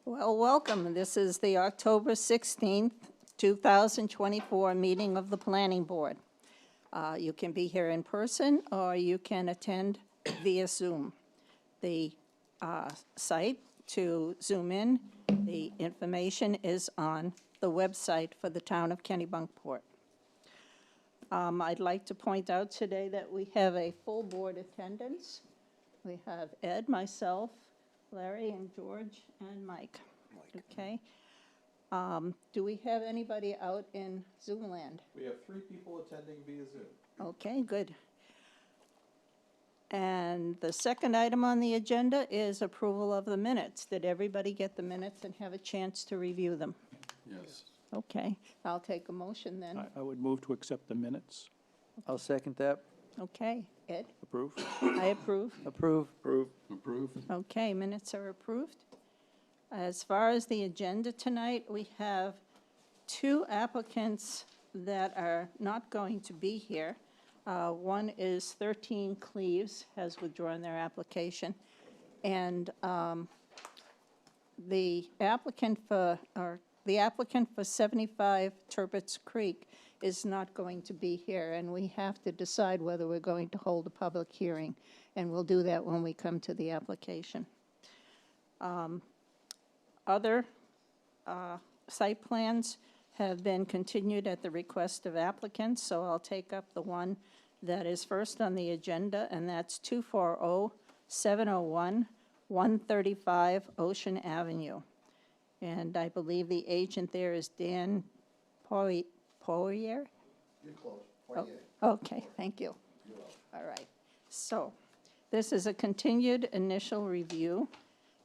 Well, welcome. This is the October 16th, 2024 meeting of the Planning Board. You can be here in person or you can attend via Zoom. The site to Zoom in, the information is on the website for the town of Kennebunkport. I'd like to point out today that we have a full board attendance. We have Ed, myself, Larry, and George, and Mike. Okay. Do we have anybody out in Zoom land? We have 3 people attending via Zoom. Okay, good. And the second item on the agenda is approval of the minutes. Did everybody get the minutes and have a chance to review them? Yes. Okay, I'll take a motion then. I would move to accept the minutes. I'll second that. Okay, Ed, Approve. I approve. Approve. Approve. Okay, minutes are approved. As far as the agenda tonight, we have 2 applicants that are not going to be here. One is 13 Cleves, has withdrawn their application. And the applicant for 75 Turbot's Creek is not going to be here, and we have to decide whether we're going to hold a public hearing, and we'll do that when we come to the application. Other site plans have been continued at the request of applicants, so I'll take up the one that is first on the agenda, and that's 240-701, 135 Ocean Avenue. And I believe the agent there is Dan Poirier? You're close. Oh, okay, thank you. All right. So this is a continued initial review.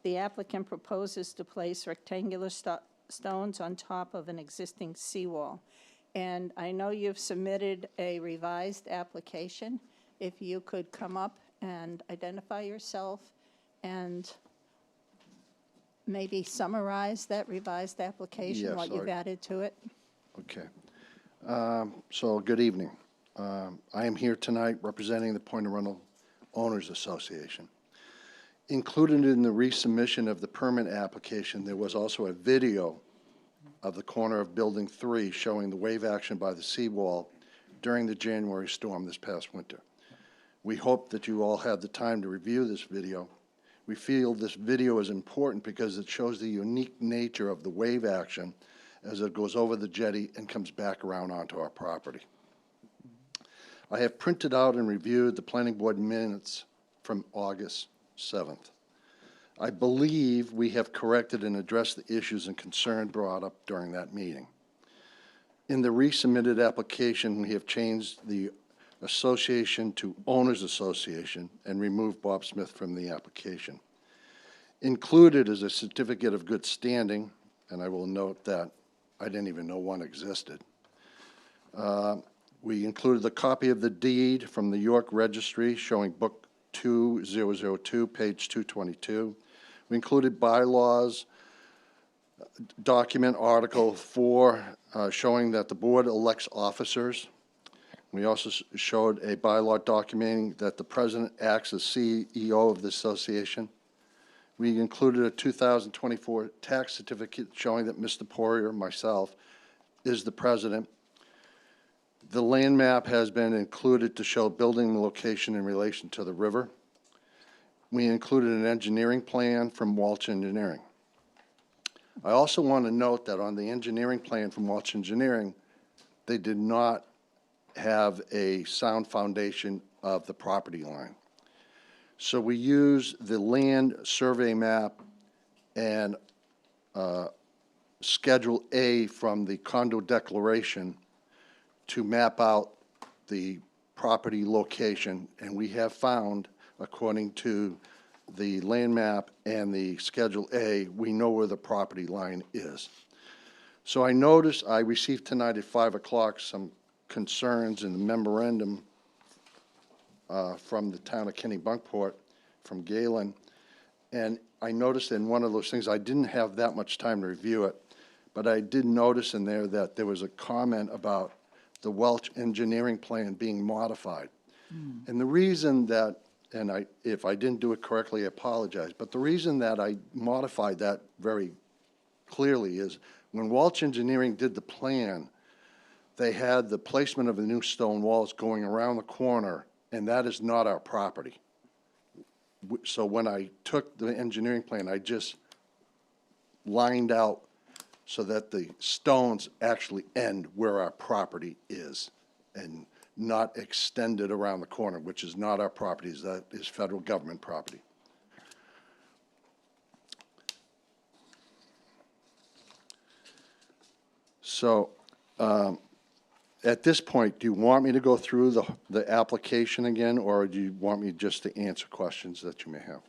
The applicant proposes to place rectangular stones on top of an existing seawall. And I know you've submitted a revised application. If you could come up and identify yourself and maybe summarize that revised application, Yes, what you've added to it. Okay. So, good evening. I am here tonight representing the Point Arundel Owners Association. Included in the resubmission of the permit application, there was also a video of the corner of Building 3 showing the wave action by the seawall during the January storm this past winter. We hope that you all had the time to review this video. We feel this video is important because it shows the unique nature of the wave action as it goes over the jetty and comes back around onto our property. I have printed out and reviewed the planning board minutes from August 7th. I believe we have corrected and addressed the issues and concern brought up during that meeting. In the resubmitted application, we have changed the association to Owners Association and removed Bob Smith from the application. Included is a certificate of good standing, and I will note that I didn't even know one existed. We included the copy of the deed from the York Registry showing Book 2002, page 222. We included bylaws, document Article 4, showing that the board elects officers. We also showed a bylaw documenting that the president acts as CEO of the association. We included a 2024 tax certificate showing that Mr. Poirier, myself, is the president. The land map has been included to show building location in relation to the river. We included an engineering plan from Walsh Engineering. I also want to note that on the engineering plan from Walsh Engineering, they did not have a sound foundation of the property line. So we use the land survey map and Schedule A from the condo declaration to map out the property location, and we have found, according to the land map and the Schedule A, we know where the property line is. So I noticed, I received tonight at 5 o'clock some concerns in the memorandum from the town of Kennebunkport, from Galen, and I noticed in one of those things, I didn't have that much time to review it, but I did notice in there that there was a comment about the Welch engineering plan being modified. And the reason that, and if I didn't do it correctly, I apologize, but the reason that I modified that very clearly is, when Walsh Engineering did the plan, they had the placement of the new stone walls going around the corner, and that is not our property. So when I took the engineering plan, I just lined out so that the stones actually end where our property is and not extended around the corner, which is not our property, that is federal government property. So, at this point, do you want me to go through the application again, or do you want me just to answer questions that you may have?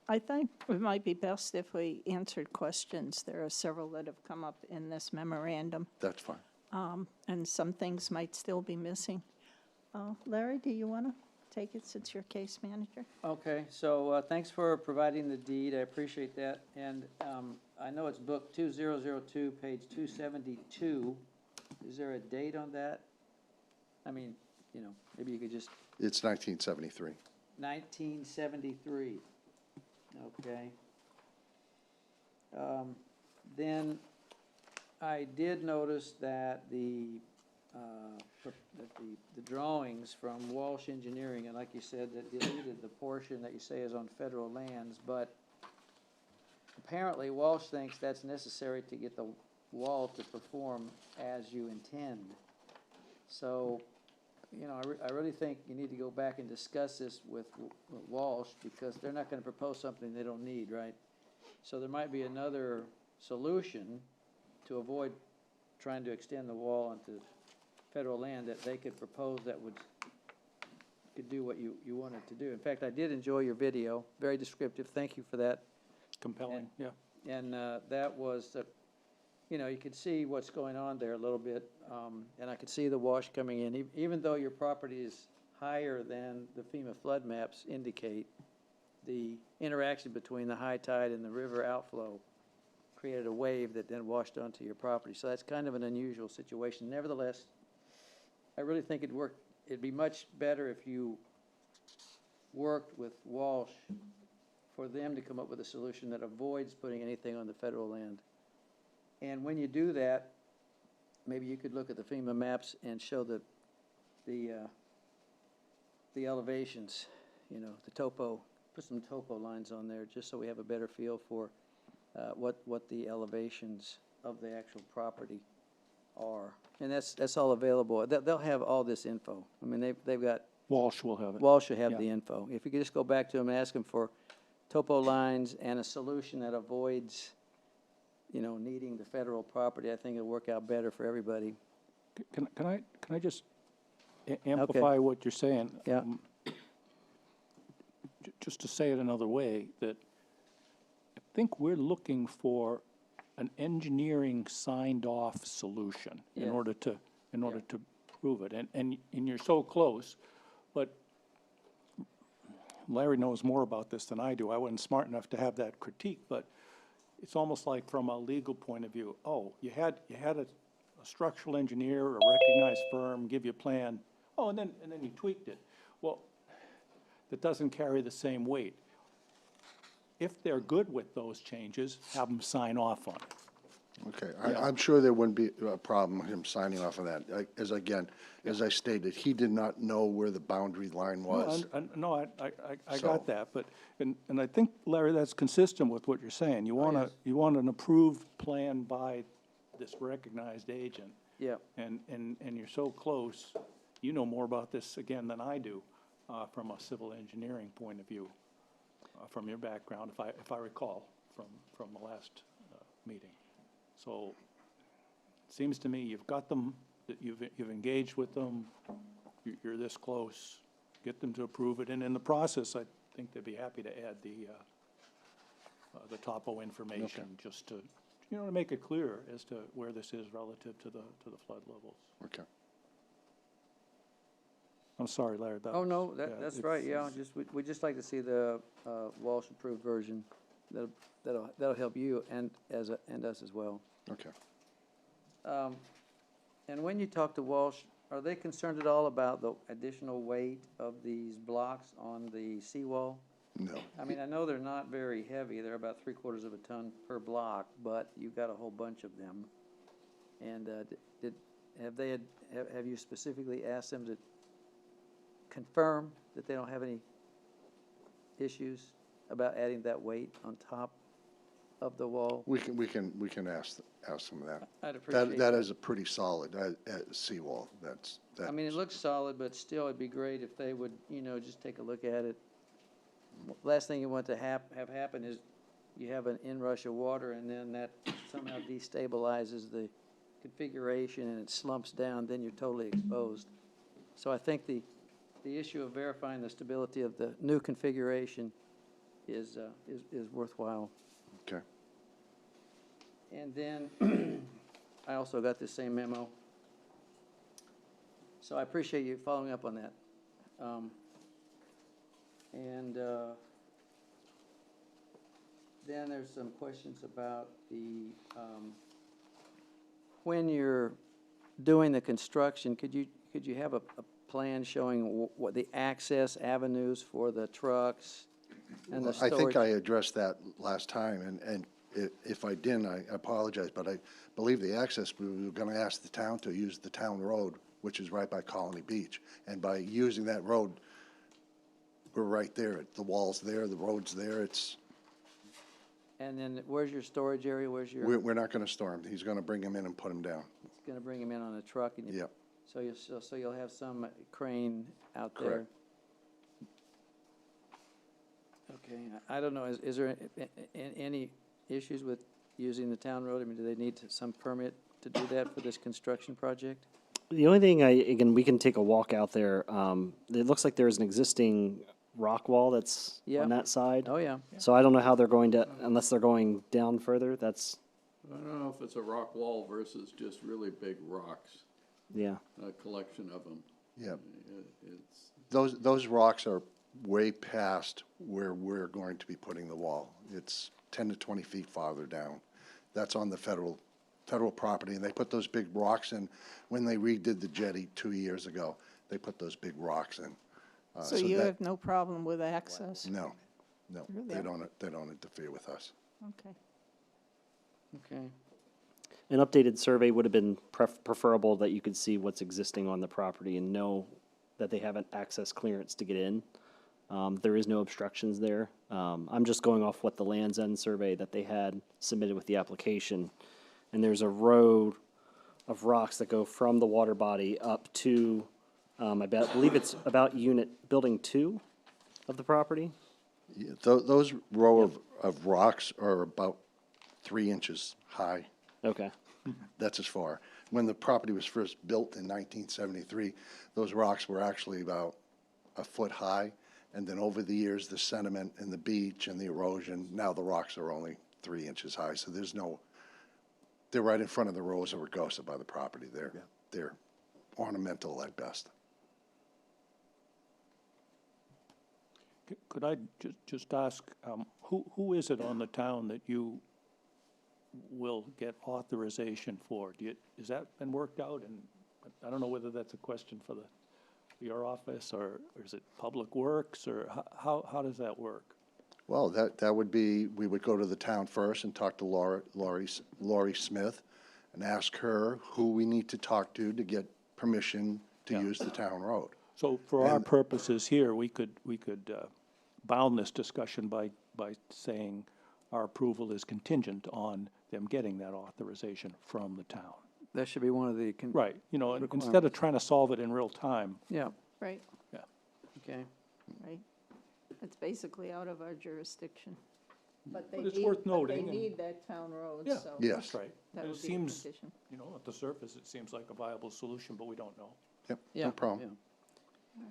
I think it might be best if we answered questions. There are several that have come up in this memorandum, That's fine. and some things might still be missing. Larry, do you want to take it since you're case manager? Okay, so thanks for providing the deed, I appreciate that. And I know it's book 2002, page 272. Is there a date on that? I mean, you know, maybe you could just, It's 1973. 1973. Okay. Then I did notice that the drawings from Walsh Engineering, and like you said, that deleted the portion that you say is on federal lands, but apparently Walsh thinks that's necessary to get the wall to perform as you intend. So, you know, I really think you need to go back and discuss this with Walsh, because they're not gonna propose something they don't need, right? So there might be another solution to avoid trying to extend the wall onto federal land that they could propose that could do what you wanted to do. In fact, I did enjoy your video, very descriptive, thank you for that. Compelling, yeah. And that was, you know, you could see what's going on there a little bit, and I could see the wash coming in. Even though your property is higher than the FEMA flood maps indicate, the interaction between the high tide and the river outflow created a wave that then washed onto your property. So that's kind of an unusual situation. Nevertheless, I really think it'd be much better if you worked with Walsh for them to come up with a solution that avoids putting anything on the federal land. And when you do that, maybe you could look at the FEMA maps and show the elevations, you know, the topo, put some topo lines on there just so we have a better feel for what the elevations of the actual property are. And that's all available. They'll have all this info. I mean, they've got, Walsh will have it. Walsh should have Yeah. the info. If you could just go back to them and ask them for topo lines and a solution that avoids, you know, needing the federal property, I think it'll work out better for everybody. Can I just amplify what you're saying? Yeah. Just to say it another way, that I think we're looking for an engineering signed-off solution in Yeah. order to prove it. And you're so close, but Larry knows more about this than I do. I wasn't smart enough to have that critique, but it's almost like from a legal point of view, oh, you had a structural engineer, a recognized firm, give you a plan, oh, and then you tweaked it. Well, that doesn't carry the same weight. If they're good with those changes, have them sign off on it. Okay, Yeah. I'm sure there wouldn't be a problem with him signing off on that. As I stated, he did not know where the boundary line was. No, I So- got that, but, and I think, Larry, that's consistent with what you're saying. You want an approved plan by this recognized agent. Yeah. And you're so close, you know more about this again than I do, from a civil engineering point of view, from your background, if I recall, from the last meeting. So, it seems to me you've got them, that you've engaged with them, you're this close, get them to approve it, and in the process, I think they'd be happy to add the topo information, just to, you know, to make it clear as to where this is relative to the flood levels. Okay. I'm sorry, Larry, that Oh, was- no, yeah, that's it's- right, yeah, we'd just like to see the Walsh approved version. That'll help you and us as well. Okay. And when you talk to Walsh, are they concerned at all about the additional weight of these blocks on the seawall? No. I mean, I know they're not very heavy, they're about 3/4 of a ton per block, but you've got a whole bunch of them. And have you specifically asked them to confirm that they don't have any issues about adding that weight on top of the wall? We can ask them that. I'd appreciate That is a pretty solid seawall. I mean, it looks solid, but still, it'd be great if they would, just take a look at it. Last thing you want to have happen is you have an inrush of water, and then that somehow destabilizes the configuration and it slumps down, then you're totally exposed. So I think the issue of verifying the stability of the new configuration is worthwhile. Okay. And then I also got the same memo. So I appreciate you following up on that. Then there's some questions about the, when you're doing the construction, could you have a plan showing what the access avenues for the trucks and the I storage? think I addressed that last time, and if I didn't, I apologize, but I believe the access, we were going to ask the town to use the town road, which is right by Colony Beach. And by using that road, we're right there. The wall's there, the road's there. And then where's your storage area? Where's your? We're not going to store them. He's going to bring them in and put them down. Going to bring them in on a truck and you. Yep. So you'll have some crane out there. Correct. Okay, I don't know, is there any issues with using the town road? I mean, do they need some permit to do that for this construction project? The only thing again, we can take a walk out there. It looks like there's an existing rock wall that's Yeah. on that side. Oh, yeah. So I don't know how they're going to, unless they're going down further, that's, I don't know if it's a rock wall versus just really big rocks, yeah. a collection of them. Yep. It's, Those rocks are way past where we're going to be putting the wall. It's 10 to 20 feet farther down. That's on the federal property, and they put those big rocks in. When they redid the jetty 2 years ago, they put those big rocks in. So you have no problem with access? No, Really? they don't interfere with us. Okay. Okay. An updated survey would have been preferable, that you could see what's existing on the property and know that they have an access clearance to get in. There is no obstructions there. I'm just going off what the Land's End survey that they had submitted with the application. And there's a road of rocks that go from the water body up to, I believe it's about building 2 of the property. Yeah, those row of rocks are about 3 inches high. Okay. That's as far. When the property was first built in 1973, those rocks were actually about a foot high. And then over the years, the sediment and the beach and the erosion, now the rocks are only 3 inches high. So they're right in front of the Rosa Rugosa by the property. They're ornamental at best. Could I just ask, who is it on the town that you will get authorization for? Has that been worked out? And I don't know whether that's a question for your office, or is it Public Works, or how does that work? Well, that would be, we would go to the town first and talk to Laurie Smith and ask her who we need to talk to get permission to Yeah. use the town road. So for our purposes here, we could bound this discussion by saying our approval is contingent on them getting that authorization from the town. That should be one of the. Right, and instead Requirements. of trying to solve it in real time, Yeah, Right, okay. right. It's basically out of our jurisdiction. But they But it's need, worth but they noting, and- need that town road, Yeah. so. Yes. that's right. That It would be a seems, condition. at the surface, it seems like a viable solution, but we don't know. Yep, Yeah, no problem. yeah.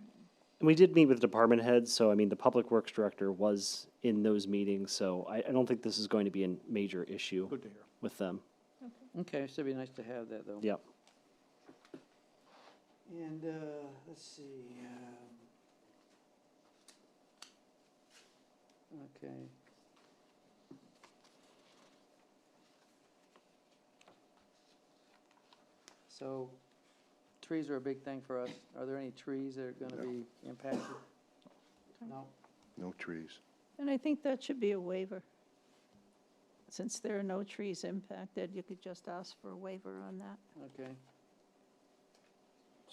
And we did meet with department heads, so I mean, the Public Works Director was in those meetings, so I don't think this is going to be a major issue Good to hear. with them. Okay, so it'd be nice to have that, though. Yep. And, let's see, okay. So, trees are a big thing for us. Are there any trees that are gonna be impacted? No? No trees. And I think that should be a waiver. Since there are no trees impacted, you could just ask for a waiver on that. Okay.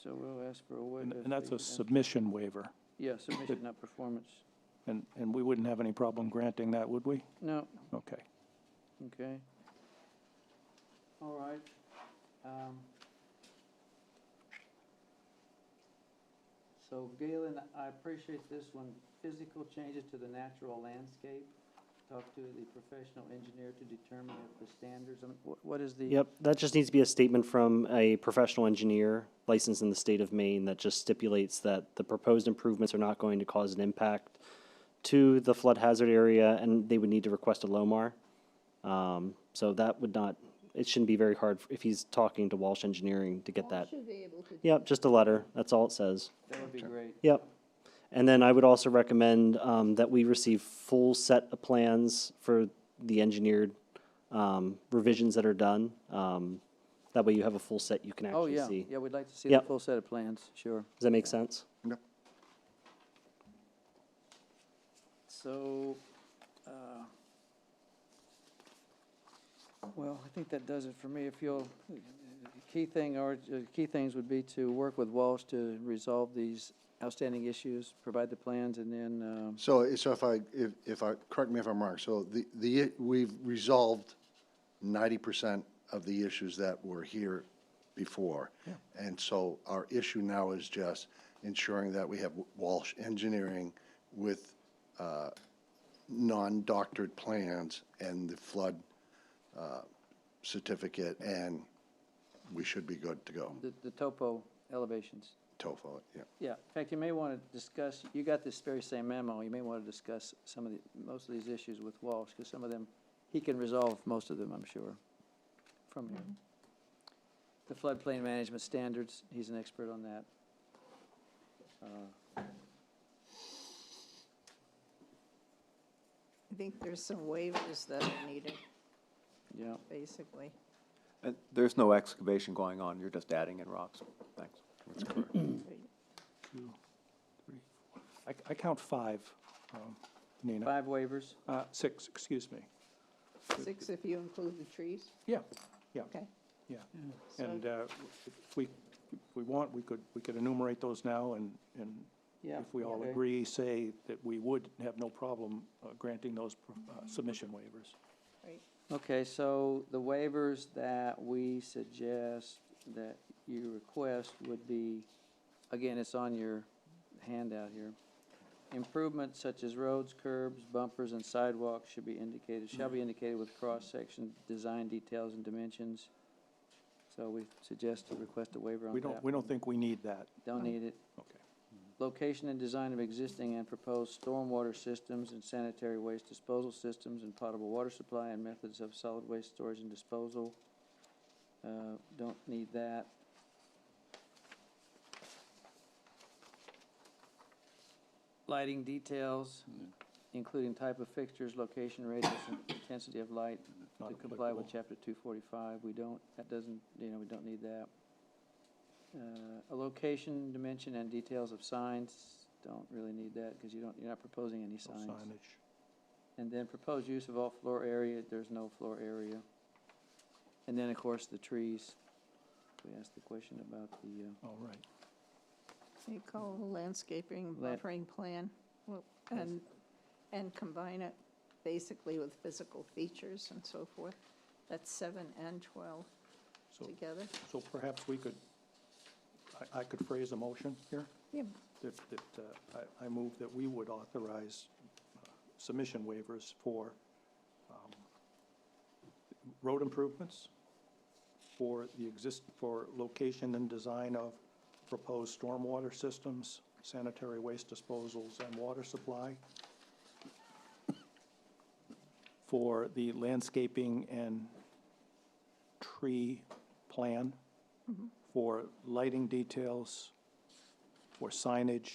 So we'll ask for a waiver. And that's a submission waiver, Yeah, submission, not performance. and we wouldn't have any problem granting that, would we? No, Okay. okay. All right. So Galen, I appreciate this one. Physical changes to the natural landscape. Talk to the professional engineer to determine if the standards, what is the? Yep, that just needs to be a statement from a professional engineer licensed in the state of Maine that just stipulates that the proposed improvements are not going to cause an impact to the flood hazard area, and they would need to request a LOMAR. So that would not, it shouldn't be very hard if he's talking to Walsh Engineering to get that. Should be able to. Yep, just a letter, that's all it says. That would be great. Yep. And then I would also recommend that we receive full set of plans for the engineered revisions that are done. That way you have a full set you can Oh, actually yeah, see. yeah, we'd like to see the Yep. full set of plans, sure. Does that make sense? Yep. So, well, I think that does it for me. If you'll, key things would be to work with Walsh to resolve these outstanding issues, provide the plans, and then, So if I, correct me if I'm wrong, so we've resolved 90% of the issues that were here before. And so our issue now is just ensuring that we have Walsh Engineering with non-doctored plans and the flood certificate, and we should be good to go. the topo elevations. TOFO, yeah. Yeah, in fact, you may want to discuss, you got this very same memo, you may want to discuss most of these issues with Walsh, because some of them, he can resolve most of them, I'm sure, from here. The floodplain management standards, he's an expert on that. I think there's some waivers that are needed, Yeah, basically. There's no excavation going on, you're just adding in rocks. Thanks. That's correct. 2, 3, 4. I count 5, Nina. 5 waivers, 6, excuse me. 6 if you include the trees, Yeah, okay. yeah. So- And if we want, we could enumerate those now, and yeah. if we all okay. agree, say that we would have no problem granting those submission waivers. Okay, so the waivers that we suggest that you request would be, again, it's on your handout here. Improvements such as roads, curbs, bumpers, and sidewalks shall be indicated with cross-section, design details and dimensions. So we suggest to request a waiver on that. We don't think we need that. Don't need it. Okay. Location and design of existing and proposed stormwater systems and sanitary waste disposal systems and potable water supply and methods of solid waste storage and disposal. Don't need that. Lighting details, including type of fixtures, location, radius, and intensity of light Not to comply with applicable. chapter 245. We don't need that. A location, dimension, and details of signs, don't really need that, because you're not proposing any No signs. signage. And then proposed use of all floor area, there's no floor area. And then, of course, the trees. We asked the question about the, All right. You call a landscaping La- buffering plan, well, and combine it basically with physical features and so forth. That's 7 and 12 So, together. so perhaps we could, I could phrase a motion here? Yeah. That I move that we would authorize submission waivers for road improvements, for for location and design of proposed stormwater systems, sanitary waste disposals, and water supply, for the landscaping and tree plan, for lighting details, for signage,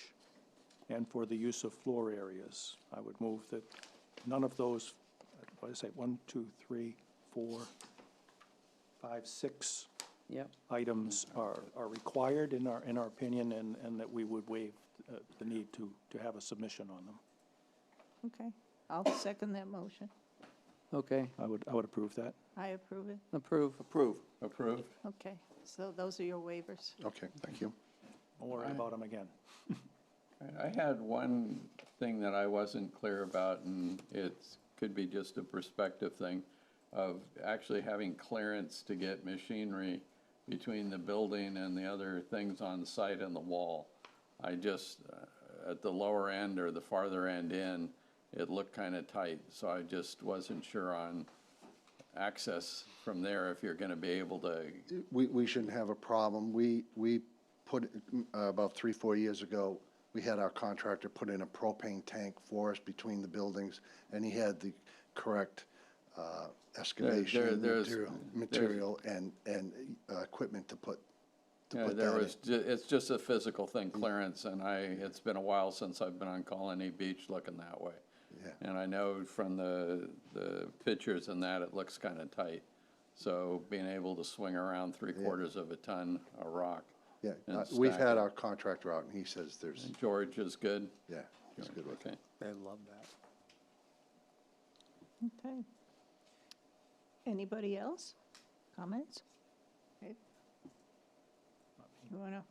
and for the use of floor areas. I would move that none of those, what did I say, 1, 2, 3, 4, 5, 6 yep, items are required in our opinion, and that we would waive the need to have a submission on them. Okay. I'll second that motion. Okay, I would approve that. I approve it. approve. Approved? Okay, so those are your waivers. Okay, thank you. Don't worry about them again. I had one thing that I wasn't clear about, and could be just a perspective thing, of actually having clearance to get machinery between the building and the other things on site and the wall. I just, at the lower end or the farther end in, it looked kind of tight, so I just wasn't sure on access from there, if you're gonna be able to. We shouldn't have a problem. We put, about 3-4 years ago, we had our contractor put in a propane tank for us between the buildings, and he had the correct excavation there's- material and equipment to put Yeah, that there in. was, it's just a physical thing, clearance, and it's been a while since I've been on Colony Beach looking that way. Yeah. And I know from the pictures and that, it looks kind of tight. So being able to swing around 3/4 of a ton of rock. Yeah, and we've stack had it. our contractor out, and he says there's, George is good? yeah, he's good with it. Okay. I love that. Okay. Anybody else? Comments? Okay. You want to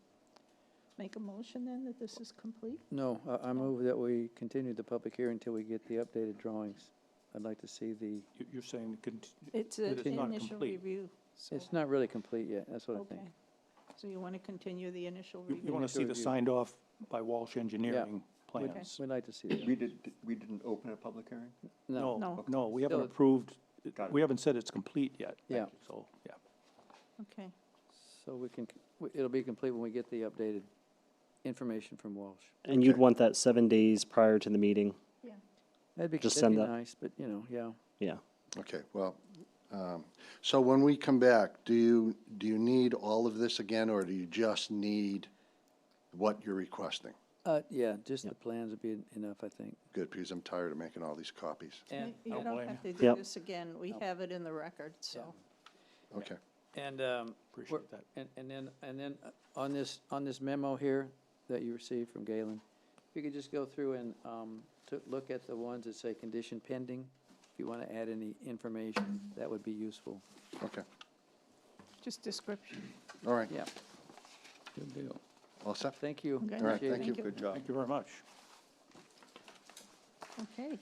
make a motion then that this is complete? No, I move that we continue the public hearing until we get the updated drawings. I'd like to see You're saying, It's But an it's not initial complete. review. So, it's not really complete yet, that's what I okay. think. So you want to continue the initial you review? want to see the review. signed off by Walsh Engineering We'd- plans? We'd like to see that. We didn't open a public hearing? No, No. No, we haven't Still- approved, Got it. we haven't said it's complete yet. Yeah. So, yeah. Okay, so we can, it'll be complete when we get the updated information from Walsh. And you'd want that 7 days prior to the meeting? That'd be Just send that. nice, but, yeah. Yeah. Okay, well, so when we come back, do you need all of this again, or do you just need what you're requesting? Yeah, just the plans would be enough, I think. Good, because I'm tired of making all these copies. And, you don't don't blame have you. to do Yep. this again. We have it in the record, so. Okay, and, Appreciate that. and then on this memo here that you received from Galen, if you could just go through and, to look at the ones that say condition pending, if you want to add any information, that would be useful. okay, Just description. all right, Yeah, Good deal. all set? thank you. Okay. All right, Appreciate it. thank you. Good job. Thank you very much. Okay.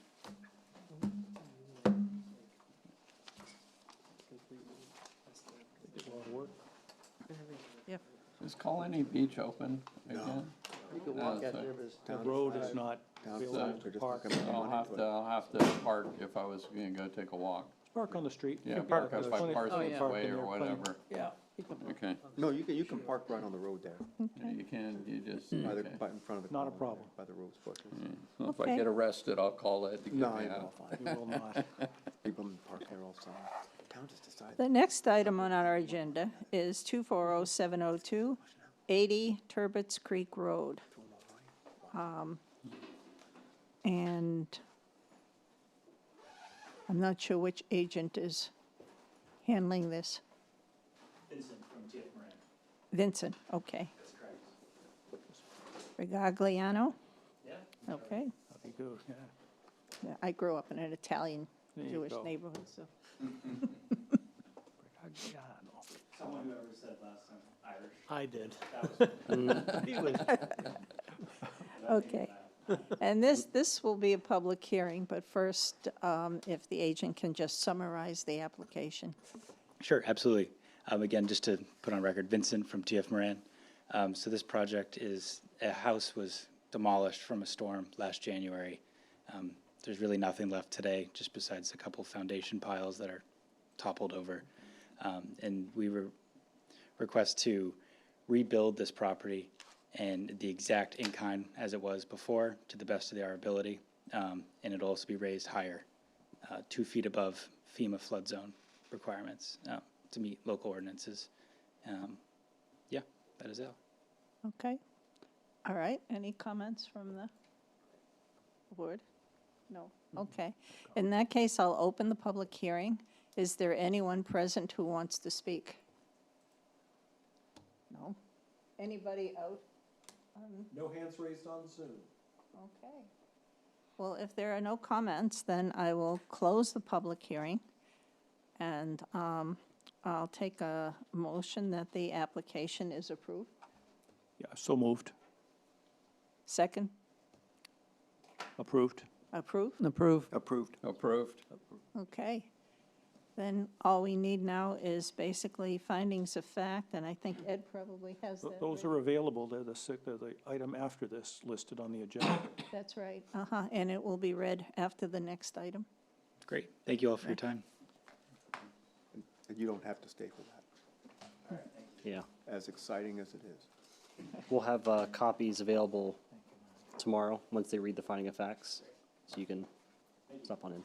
Yep. Is Colony Beach open again? You can walk out there, but it's The down road to is five. not Down available south, to they're just park. looking at I'll money have to to, it. I'll have to park if I was gonna go take a walk. Park on the street. You Yeah, can park there's up by plenty- Parsons Oh, yeah. park Way in or there, plenty. whatever. Yeah. you can- Okay. No, you can park right on the road there, You can, you just, by the, okay. by in front of the. Not a colony problem. there, By the rose bushes. Well, if I Okay. get arrested, I'll call Ed to get me No, out. I know, fine. You will not. People park there all the time. Town just decided. The next item on our agenda is 240702, 80 Turbot's Creek Road. And I'm not sure which agent is handling this. Vincent from TF Moran. Vincent, okay. That's correct. Rigagliano, Yeah? okay. That'd be good, yeah. Yeah, I grew up in an Italian There you Jewish go. neighborhood, so. Someone whoever said last time, Irish. I did. That was He was, Okay. And this will be a public hearing, but first, if the agent can just summarize the application. Sure, absolutely. Again, just to put on record, Vincent from TF Moran. So this project is, a house was demolished from a storm last January. There's really nothing left today, just besides a couple foundation piles that are toppled over. And we request to rebuild this property and the exact in-kind as it was before, to the best of our ability. And it'll also be raised higher, 2 feet above FEMA flood zone requirements, to meet local ordinances. Yeah, that is it. Okay? All right, any comments from the board? No, okay. In that case, I'll open the public hearing. Is there anyone present who wants to speak? No? Anybody out? No hands raised on Zoom. Okay. Well, if there are no comments, then I will close the public hearing, and I'll take a motion that the application is approved. Yeah, so moved, Second, approved. approved? Approve. Approved. Approved. Okay. Then all we need now is basically findings of fact, and I think Ed probably has that. Those ready. are available, they're the item after this listed on the agenda. That's right, and it will be read after the next item. Great. Thank you all for your time. And you don't have to stay for that, Yeah. as exciting as it is. We'll have copies available tomorrow, once they read the finding of facts, so you can stop on in.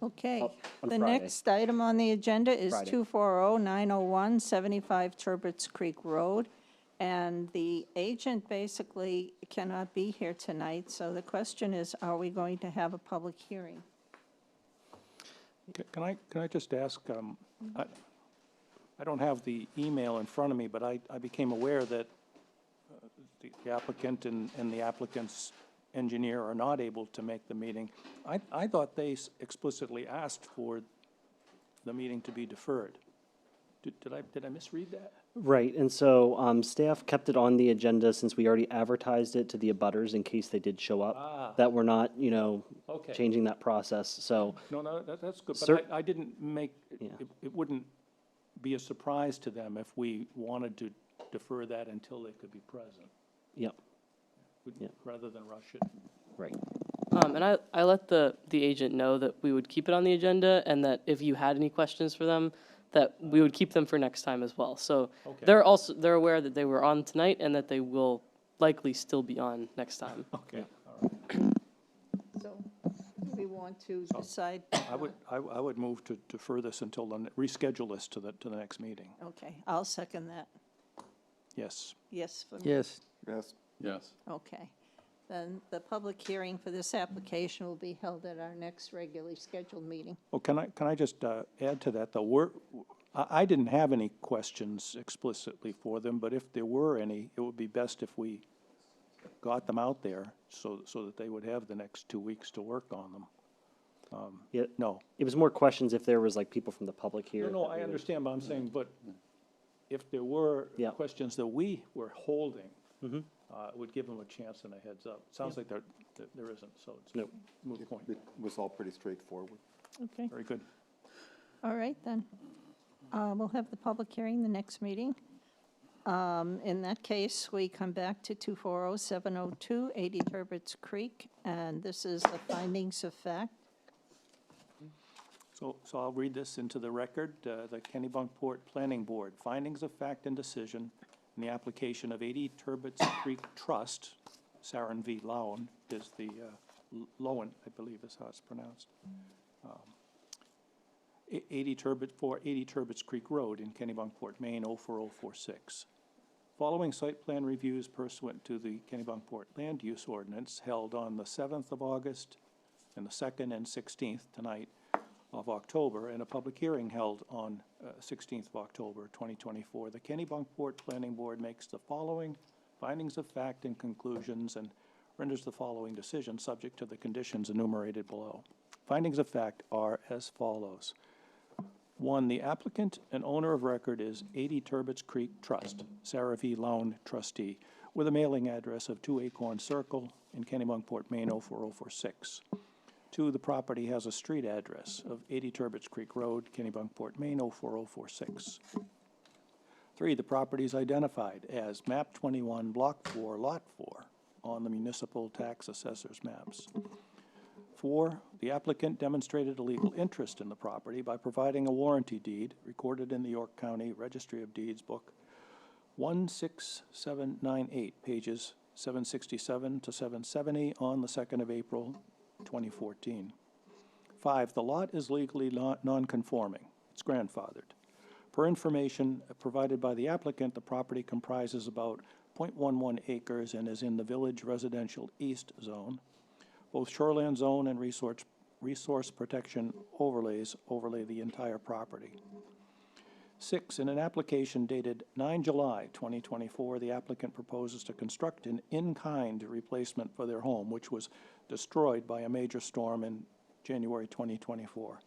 Okay, on the Friday. next item on the agenda is Friday. 240-901, 75 Turbots Creek Road. And the agent basically cannot be here tonight, so the question is, are we going to have a public hearing? Can I just ask, I don't have the email in front of me, but I became aware that the applicant and the applicant's engineer are not able to make the meeting. I thought they explicitly asked for the meeting to be deferred. Did I misread that? Right, and so staff kept it on the agenda since we already advertised it to the abutters in case they did show up, that we're not, Okay. changing that process, so, No, that's good, Cer- but I didn't make, Yeah. it wouldn't be a surprise to them if we wanted to defer that until they could be present, yep, Yeah. rather than rush it. right. And I let the agent know that we would keep it on the agenda and that if you had any questions for them, that we would keep them for next time as well. So Okay. they're aware that they were on tonight and that they will likely still be on next time. Okay, all right. So we want to decide, I would move to defer this until, reschedule this to the next meeting. okay, I'll second that. Yes. Yes, for me. Yes. Yes. Yes. Okay. Then the public hearing for this application will be held at our next regularly scheduled meeting. Oh, can I just add to that, though? I didn't have any questions explicitly for them, but if there were any, it would be best if we got them out there so that they would have the next 2 weeks to work on them. Yeah, No. it was more questions if there was like people from the public here. No, that I we would- understand, but I'm saying, but if there were Yeah. questions that we were holding, Mhm. it would give them a chance and a heads up. Sounds like there isn't, so it's Nope. a moot point. It was all pretty straightforward. Okay, Very good. all right then. We'll have the public hearing the next meeting. In that case, we come back to 240-702, 80 Turbots Creek, and this is the findings of fact. So I'll read this into the record. The Kennebunkport Planning Board, findings of fact and decision in the application of 80 Turbots Creek Trust, Sarin V. Lowen is the, Lowen, I believe is how it's pronounced. 80 Turbots Creek Road in Kennebunkport, Maine, 04046. Following site plan reviews pursuant to the Kennebunkport Land Use Ordinance held on the 7th of August and the 2nd and 16th tonight of October, and a public hearing held on 16th of October, 2024, the Kennebunkport Planning Board makes the following findings of fact and conclusions and renders the following decision subject to the conditions enumerated below. Findings of fact are as follows. 1, the applicant and owner of record is 80 Turbots Creek Trust, Sarah V. Lown, trustee, with a mailing address of 2 Acorn Circle in Kennebunkport, Maine, 04046. 2, the property has a street address of 80 Turbots Creek Road, Kennebunkport, Maine, 04046. 3, the property is identified as map 21, block 4, lot 4 on the municipal tax assessor's maps. 4, the applicant demonstrated a legal interest in the property by providing a warranty deed recorded in the York County Registry of Deeds Book 16798, pages 767 to 770 on the 2nd of April, 2014. 5, the lot is legally non-conforming. It's grandfathered. Per information provided by the applicant, the property comprises about 0.11 acres and is in the Village Residential East Zone. Both shoreland zone and resource protection overlays overlay the entire property. 6, in an application dated 9 July 2024, the applicant proposes to construct an in-kind replacement for their home, which was destroyed by a major storm in January 2024.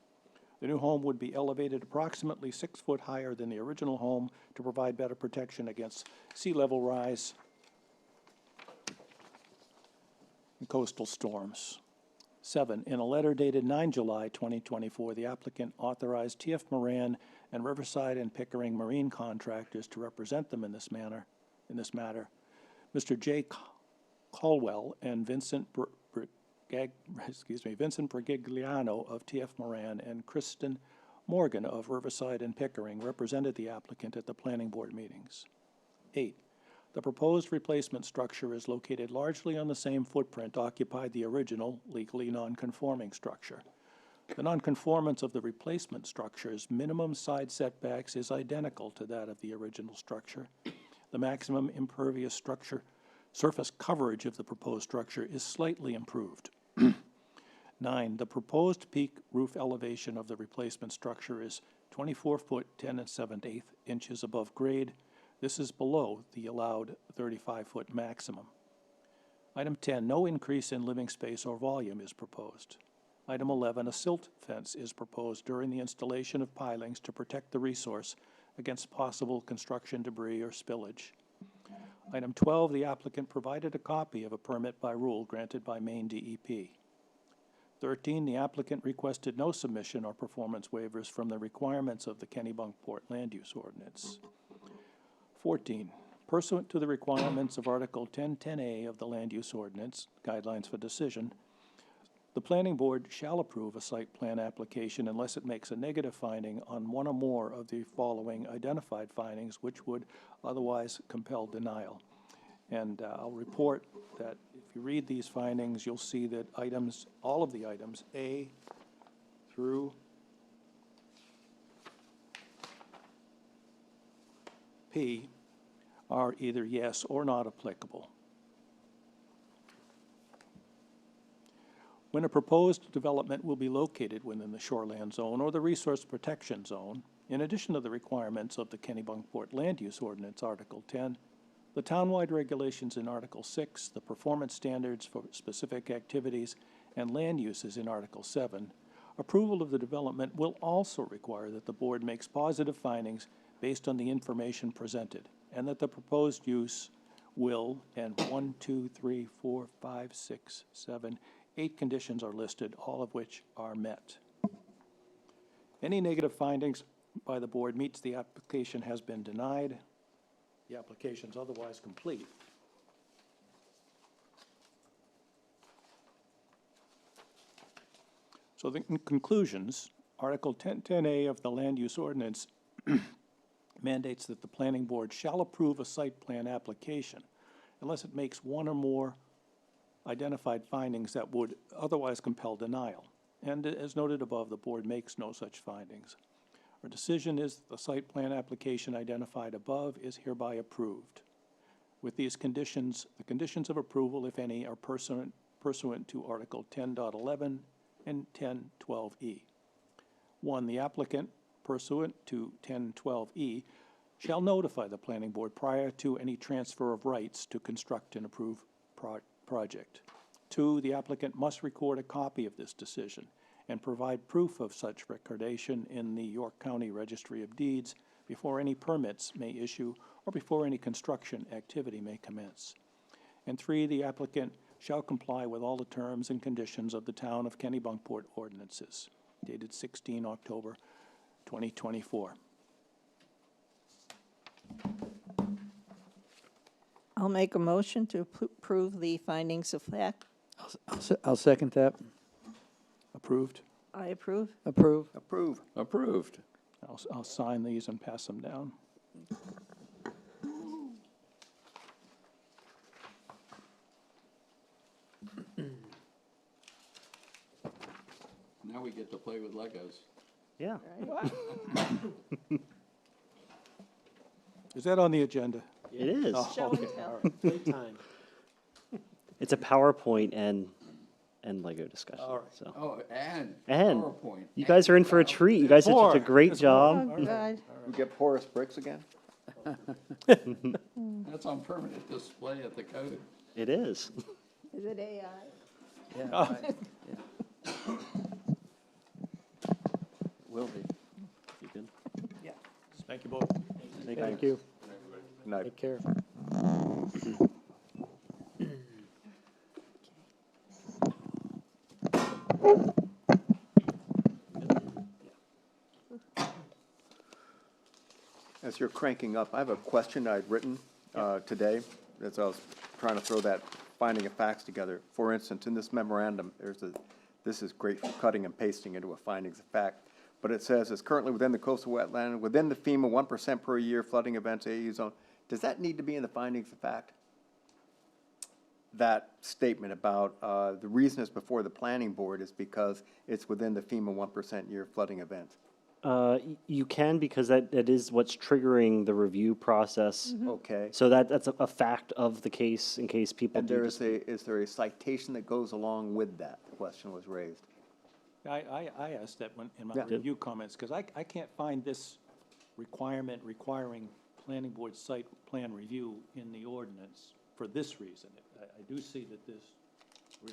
The new home would be elevated approximately 6 foot higher than the original home to provide better protection against sea level rise and coastal storms. 7, in a letter dated 9 July 2024, the applicant authorized TF Moran and Riverside and Pickering Marine Contractors to represent them in this matter. Mr. J. Caldwell and Vincent Brigigliano of TF Moran and Kristen Morgan of Riverside and Pickering represented the applicant at the planning board meetings. 8, the proposed replacement structure is located largely on the same footprint occupied the original legally non-conforming structure. The nonconformance of the replacement structure's minimum side setbacks is identical to that of the original structure. The maximum impervious structure surface coverage of the proposed structure is slightly improved. 9, the proposed peak roof elevation of the replacement structure is 24 foot 10 7/8 inches above grade. This is below the allowed 35-foot maximum. Item 10, no increase in living space or volume is proposed. Item 11, a silt fence is proposed during the installation of pilings to protect the resource against possible construction debris or spillage. Item 12, the applicant provided a copy of a permit by rule granted by Maine DEP. 13, the applicant requested no submission or performance waivers from the requirements of the Kennebunkport Land Use Ordinance. 14, pursuant to the requirements of Article 1010A of the Land Use Ordinance, Guidelines for Decision, the Planning Board shall approve a site plan application unless it makes a negative finding on one or more of the following identified findings which would otherwise compel denial. And I'll report that if you read these findings, you'll see that all of the items, A through P, are either yes or not applicable. When a proposed development will be located within the shoreland zone or the resource protection zone, in addition to the requirements of the Kennebunkport Land Use Ordinance, Article 10, the townwide regulations in Article 6, the performance standards for specific activities, and land uses in Article 7, approval of the development will also require that the board makes positive findings based on the information presented, and that the proposed use will, and 1, 2, 3, 4, 5, 6, 7, 8 conditions are listed, all of which are met. Any negative findings by the board meets the application has been denied. The application is otherwise complete. So in conclusions, Article 1010A of the Land Use Ordinance mandates that the planning board shall approve a site plan application unless it makes one or more identified findings that would otherwise compel denial. And as noted above, the board makes no such findings. Our decision is that the site plan application identified above is hereby approved. With these conditions, the conditions of approval, if any, are pursuant to Article 10.11 and 10.12E. 1, the applicant, pursuant to 10.12E, shall notify the planning board prior to any transfer of rights to construct an approved project. 2, the applicant must record a copy of this decision and provide proof of such recordation in the York County Registry of Deeds before any permits may issue or before any construction activity may commence. And 3, the applicant shall comply with all the terms and conditions of the Town of Kennebunkport ordinances, dated 16 October 2024. I'll make a motion to approve the findings of fact. I'll second that. Approved? I approve. Approve. Approve. Approved. I'll sign these and pass them down. Now we get to play with Legos. Yeah. Is that on the agenda? It is. Show and tell. It's a PowerPoint, and and Lego discussion, All right. so. Oh, and And PowerPoint. you guys are in for a treat. You guys did such a More. great There's more. job. Oh, God. We get porous bricks again? That's on permanent display at the code. It is. Is it AI? Yeah, Oh. right. Will be. You good? Thank you both. Thank you. Good night. Take care. As you're cranking up, I have a question I'd written today, as I was trying to throw that finding of facts together. For instance, in this memorandum, this is great for cutting and pasting into a findings of fact, but it says, it's currently within the coastal wetland, within the FEMA 1% per year flooding events AE zone. Does that need to be in the findings of fact? That statement about the reason it's before the planning board is because it's within the FEMA 1% year flooding events. You can, because that is what's triggering the review process. Okay. So that's a fact of the case, in case people And do there just. is there a citation that goes along with that? The question was raised. I asked that when, in my Yeah. review comments, because I can't find this requirement requiring planning board site plan review in the ordinance for this reason. I do see that there's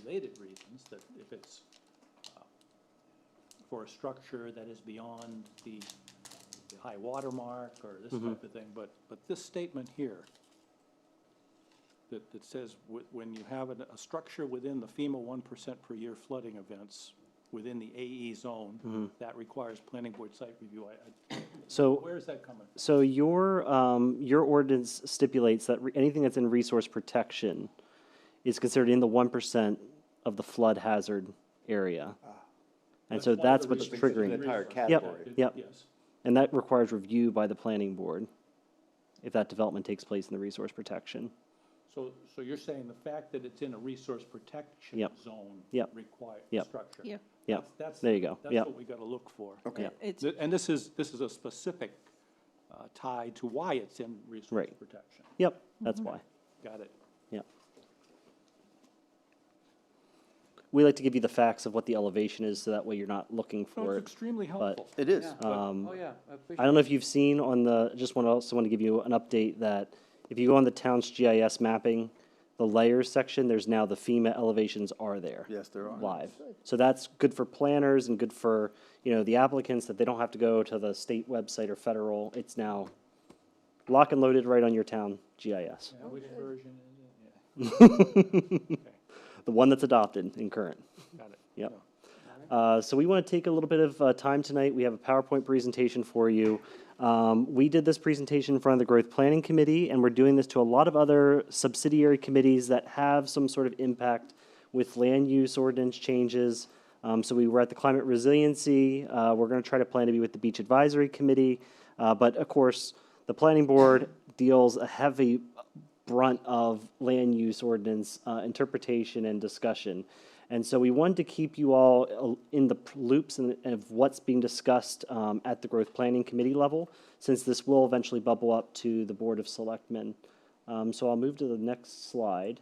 related reasons, that if it's for a structure that is beyond the high water mark or this type of thing, but this statement here, that says when you have a structure within the FEMA 1% per year flooding events within the AE zone, that requires planning board site review. So. Where is that coming from? So your ordinance stipulates that anything that's in resource protection is considered in the 1% of the flood hazard area. And so one of that's the what's reasons triggering. The entire Yep, category. yep. Yes. And that requires review by the planning board if that development takes place in the resource protection. So you're saying the fact that it's in a resource protection Yep. zone Yep. requires Yep. structure? Yeah. Yep, That's there you go. That's Yep. what we gotta look for. Okay. It's, And this is a specific tie to why it's in resource Right. protection. Yep, that's why. Got it. Yep. We like to give you the facts of what the elevation is, so that way you're not looking No, for it's it. extremely but- helpful. It is. Oh, yeah. I don't know if you've seen on the, also want to give you an update that if you go on the town's GIS mapping, the layers section, there's now the FEMA elevations are there. Yes, there are. Live. So that's good for planners and good for, the applicants, that they don't have to go to the state website or federal. It's now lock and loaded right on your town GIS. Yeah, which version is it? Yeah, The one that's adopted in current. got it. Yep. So we want to take a little bit of time tonight. We have a PowerPoint presentation for you. We did this presentation in front of the Growth Planning Committee, and we're doing this to a lot of other subsidiary committees that have some sort of impact with land use ordinance changes. So we were at the Climate Resiliency. We're going to try to plan to be with the Beach Advisory Committee. But of course, the Planning Board deals a heavy brunt of land use ordinance interpretation and discussion. And so we wanted to keep you all in the loops of what's being discussed at the Growth Planning Committee level, since this will eventually bubble up to the Board of Selectmen. So I'll move to the next slide.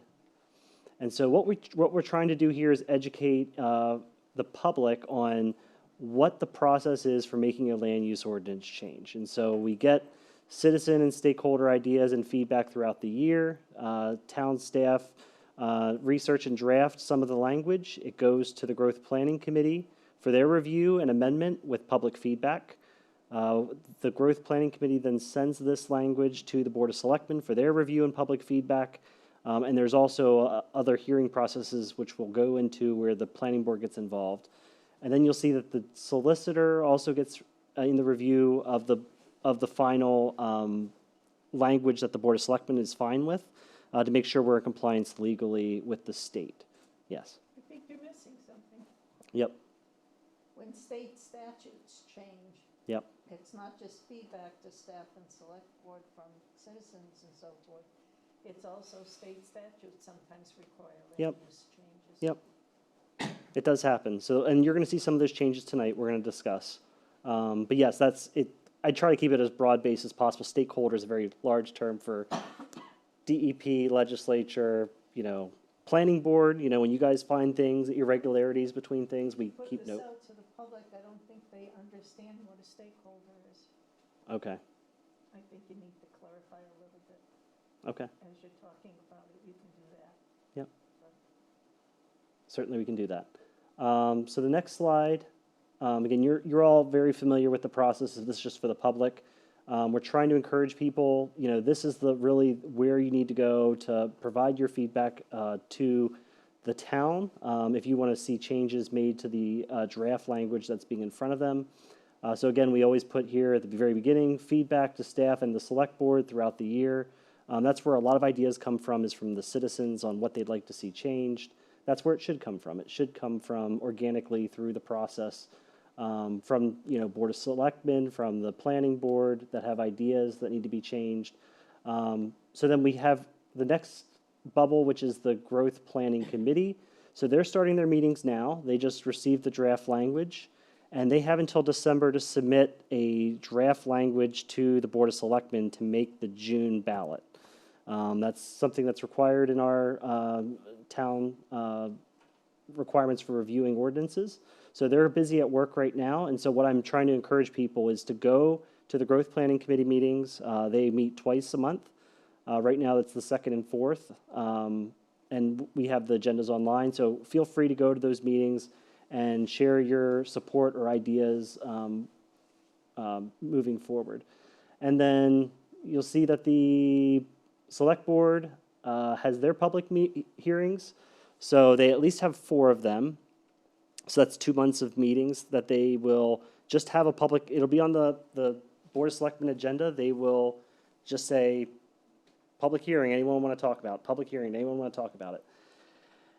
And so what we're trying to do here is educate the public on what the process is for making a land use ordinance change. And so we get citizen and stakeholder ideas and feedback throughout the year. Town staff research and draft some of the language. It goes to the Growth Planning Committee for their review and amendment with public feedback. The Growth Planning Committee then sends this language to the Board of Selectmen for their review and public feedback. And there's also other hearing processes which we'll go into where the planning board gets involved. And then you'll see that the solicitor also gets in the review of the final language that the Board of Selectmen is fine with, to make sure we're in compliance legally with the state. Yes. I think you're missing something. Yep. When state statutes change, Yep. it's not just feedback to staff and select board from citizens and so forth. It's also state statutes sometimes require Yep. land use changes. Yep. It does happen. So, and you're going to see some of those changes tonight. We're going to discuss. But yes, that's it. I try to keep it as broad-based as possible. Stakeholder is a very large term for DEP, legislature, Planning board, you know, when you guys find things, irregularities between things, we keep note. out to the public, I don't think they understand what a stakeholder is. Okay, I think you need to clarify a little bit okay, as you're talking about it, you can do that. certainly we can do that. So the next slide, again, you're all very familiar with the process. This is just for the public. We're trying to encourage people, you know, this is the really where you need to go to provide your feedback to the town if you want to see changes made to the draft language that's being in front of them. So again, we always put here at the very beginning, feedback to staff and the select board throughout the year. That's where a lot of ideas come from, is from the citizens on what they'd like to see changed. That's where it should come from. It should come from organically through the process, from, you know, Board of Selectmen, from the planning board that have ideas that need to be changed. So then we have the next bubble, which is the Growth Planning Committee. So they're starting their meetings now. They just received the draft language, and they have until December to submit a draft language to the Board of Selectmen to make the June ballot. That's something that's required in our town requirements for reviewing ordinances. So they're busy at work right now, and so what I'm trying to encourage people is to go to the Growth Planning Committee meetings. They meet twice a month. Right now, it's the 2nd and 4th, and we have the agendas online, so feel free to go to those meetings and share your support or ideas moving forward. And then you'll see that the Select Board has their public hearings, so they at least have 4 of them. So that's 2 months of meetings that they will just have a public, it'll be on the Board of Selectmen agenda. They will just say, public hearing, anyone want to talk about it? Public hearing, anyone want to talk about it?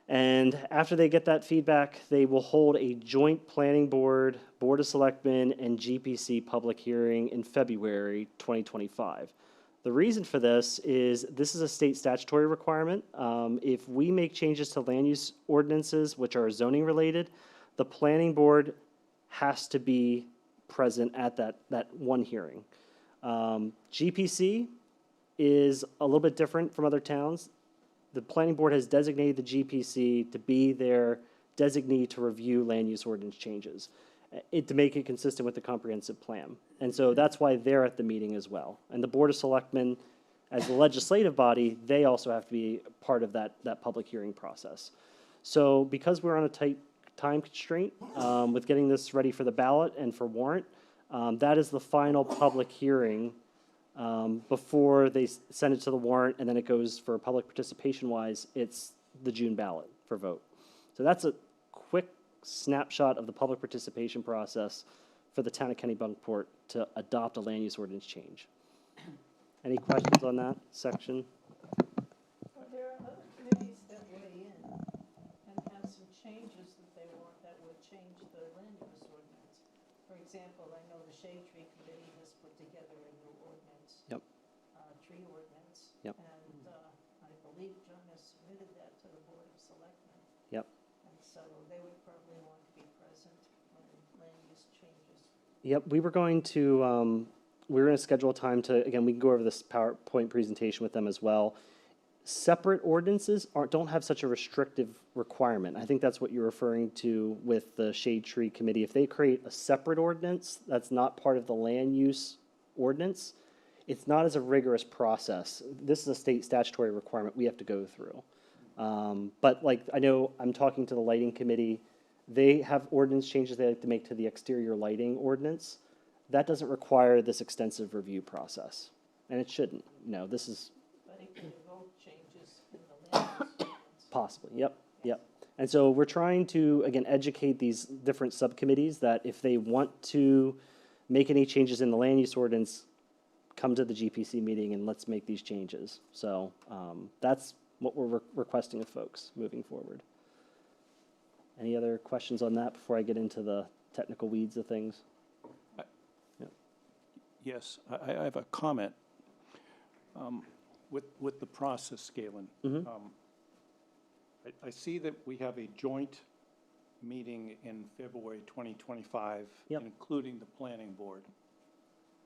And after they get that feedback, they will hold a joint planning board, Board of Selectmen, and GPC public hearing in February 2025. The reason for this is a state statutory requirement. If we make changes to land use ordinances, which are zoning related, the planning board has to be present at that one hearing. GPC is a little bit different from other towns. The planning board has designated the GPC to be their designee to review land use ordinance changes, to make it consistent with the comprehensive plan. And so that's why they're at the meeting as well. And the Board of Selectmen, as the legislative body, they also have to be part of that public hearing process. So because we're on a tight time constraint with getting this ready for the ballot and for warrant, that is the final public hearing before they send it to the warrant, and then it goes for public participation-wise, it's the June ballot for vote. So that's a quick snapshot of the public participation process for the town of Kennebunkport to adopt a land use ordinance change. Any questions on that section? Well, there are other committees that weigh in and have some changes that they want that would change the land use ordinance. For example, I know the Shade Tree Committee has put together a new ordinance. Yep. Tree ordinance. Yep. And I believe John has submitted that to the Board of Selectmen. Yep. And so they would probably want to be present when land use changes. Yep, we were going to schedule a time to, again, we can go over this PowerPoint presentation with them as well. Separate ordinances don't have such a restrictive requirement. I think that's what you're referring to with the Shade Tree Committee. If they create a separate ordinance that's not part of the land use ordinance, it's not as a rigorous process. This is a state statutory requirement we have to go through. But like, I know I'm talking to the lighting committee. They have ordinance changes they like to make to the exterior lighting ordinance. That doesn't require this extensive review process, and it shouldn't. No, this is But it could involve changes in the land use ordinance. possibly, yep. And so we're trying to, again, educate these different subcommittees that if they want to make any changes in the land use ordinance, come to the GPC meeting and let's make these changes. So that's what we're requesting of folks moving forward. Any other questions on that before I get into the technical weeds of things? Yes, I have a comment with the process, Galen. Mhm. I see that we have a joint meeting in February 2025, Yep. including the planning board.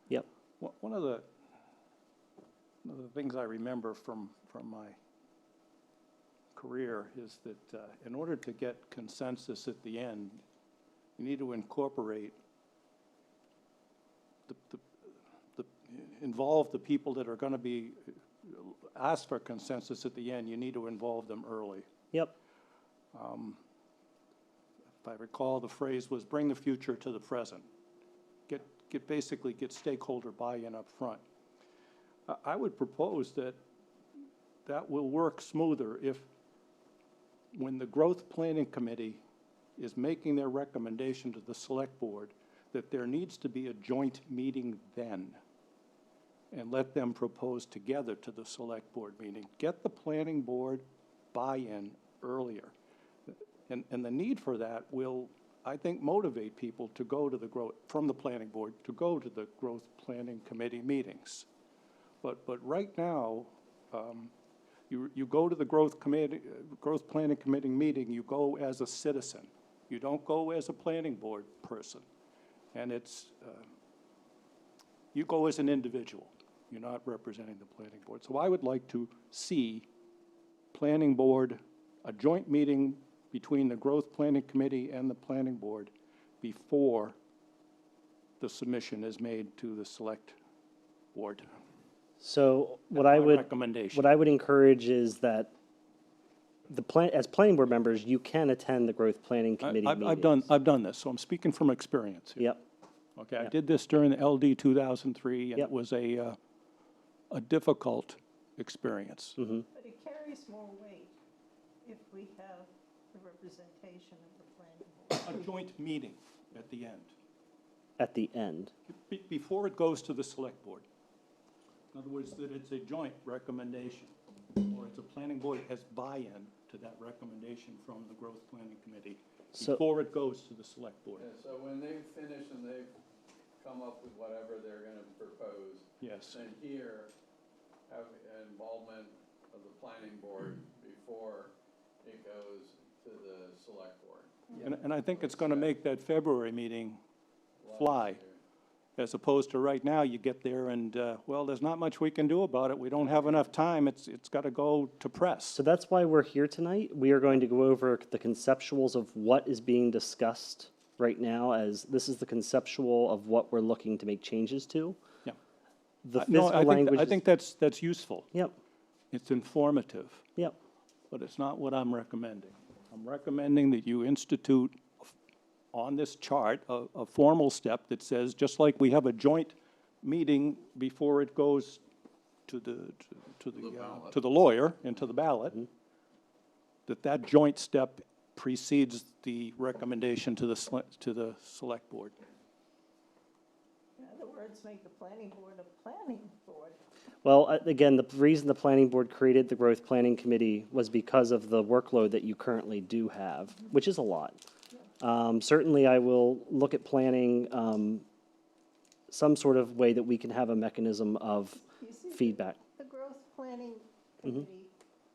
Yep. One of the things I remember from my career is that in order to get consensus at the end, you need to incorporate involve the people that are going to be, ask for consensus at the end, you need to involve them early. Yep. If I recall, the phrase was bring the future to the present. Basically get stakeholder buy-in up front. I would propose that will work smoother if, when the Growth Planning Committee is making their recommendation to the Select Board, that there needs to be a joint meeting then, and let them propose together to the Select Board meeting. Get the Planning Board buy-in earlier. And the need for that will, I think, motivate people to go to the from the Planning Board, to go to the Growth Planning Committee meetings. But right now, you go to the Growth Planning Committee meeting, you go as a citizen. You don't go as a Planning Board person. And it's, you go as an individual. You're not representing the Planning Board. So I would like to see Planning Board, a joint meeting between the Growth Planning Committee and the Planning Board before the submission is made to the Select Board. So what That's I my would, recommendation. what I would encourage is that as planning board members, you can attend the Growth Planning Committee meetings. I've done this, so I'm speaking from experience here. Yep. Okay, I Yep. did this during the LD 2003, and Yep. it was a difficult experience. Mm-hmm. But it carries more weight if we have the representation of the planning board. A joint meeting at the end, At the end. before it goes to the Select Board. In other words, that it's a joint recommendation, or it's a planning board has buy-in to that recommendation from the Growth Planning Committee So- before it goes to the Select Board. Yeah, so when they finish and they've come up with whatever they're gonna propose, Yes. then here, have involvement of the planning board before it goes to the select board. And I think it's going to make that February meeting A lot fly, easier. as opposed to right now, you get there and, well, there's not much we can do about it. We don't have enough time. It's got to go to press. So that's why we're here tonight. We are going to go over the conceptuals of what is being discussed right now, as this is the conceptual of what we're looking to make changes to. Yeah. The No, physical language I is- think that's useful. Yep, It's informative, yep. but it's not what I'm recommending. I'm recommending that you institute on this chart a formal step that says, just like we have a joint meeting before it goes to the lawyer and to the ballot, that joint step precedes the recommendation to the Select Board. In other words, make the planning board a planning board. Well, again, the reason the planning board created the Growth Planning Committee was because of the workload that you currently do have, which is a lot. Certainly, I will look at planning some sort of way that we can have a mechanism of You see, feedback. the growth planning committee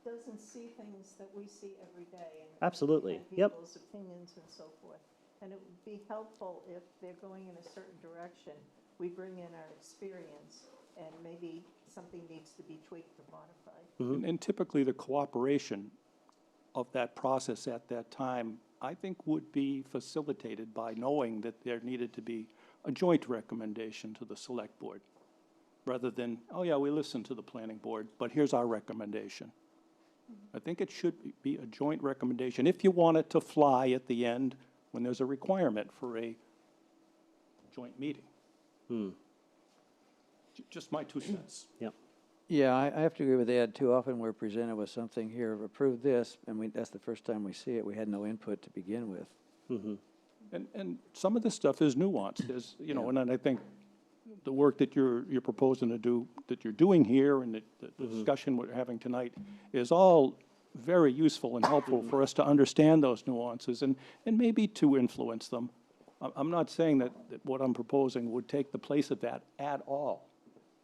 doesn't see things that we see every day. And Absolutely, and yep. People's opinions and so forth. And it would be helpful if they're going in a certain direction, we bring in our experience, and maybe something needs to be tweaked or modified. And typically, the cooperation of that process at that time, I think, would be facilitated by knowing that there needed to be a joint recommendation to the Select Board, rather than, oh yeah, we listened to the Planning Board, but here's our recommendation. I think it should be a joint recommendation, if you want it to fly at the end, when there's a requirement for a joint meeting. Just my 2 cents. Yep. Yeah, I have to agree with Ed. Too often we're presented with something here, approve this, and that's the first time we see it. We had no input to begin with. And some of this stuff is nuanced, is, you know, and then I think the work that you're proposing to do, that you're doing here, and the discussion we're having tonight is all very useful and helpful for us to understand those nuances and maybe to influence them. I'm not saying that what I'm proposing would take the place of that at all.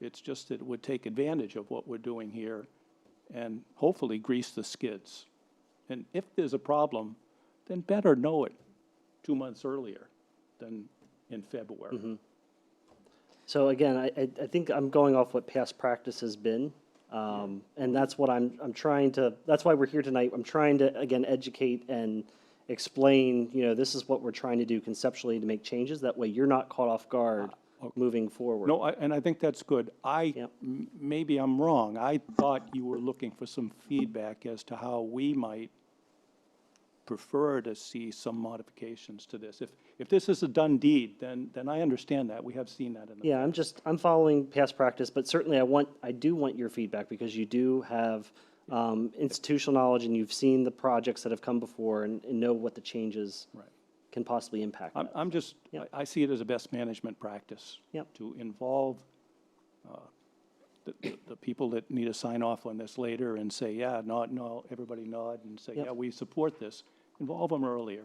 It's just that it would take advantage of what we're doing here and hopefully grease the skids. And if there's a problem, then better know it 2 months earlier than in February. So again, I think I'm going off what past practice has been. And that's what I'm trying to, that's why we're here tonight. I'm trying to, again, educate and explain, this is what we're trying to do conceptually to make changes. That way you're not caught off guard moving forward. No, and I think that's good. Yep. Maybe I'm wrong. I thought you were looking for some feedback as to how we might prefer to see some modifications to this. If this is a done deed, then I understand that. We have seen that in the. Yeah, I'm following past practice, but certainly I do want your feedback because you do have institutional knowledge and you've seen the projects that have come before and know what the changes Right. can possibly impact. that. I'm just, Yep. I see it as a best management practice. Yep. To involve the people that need to sign off on this later and say, yeah, no, everybody nod and say, Yep. yeah, we support this. Involve them earlier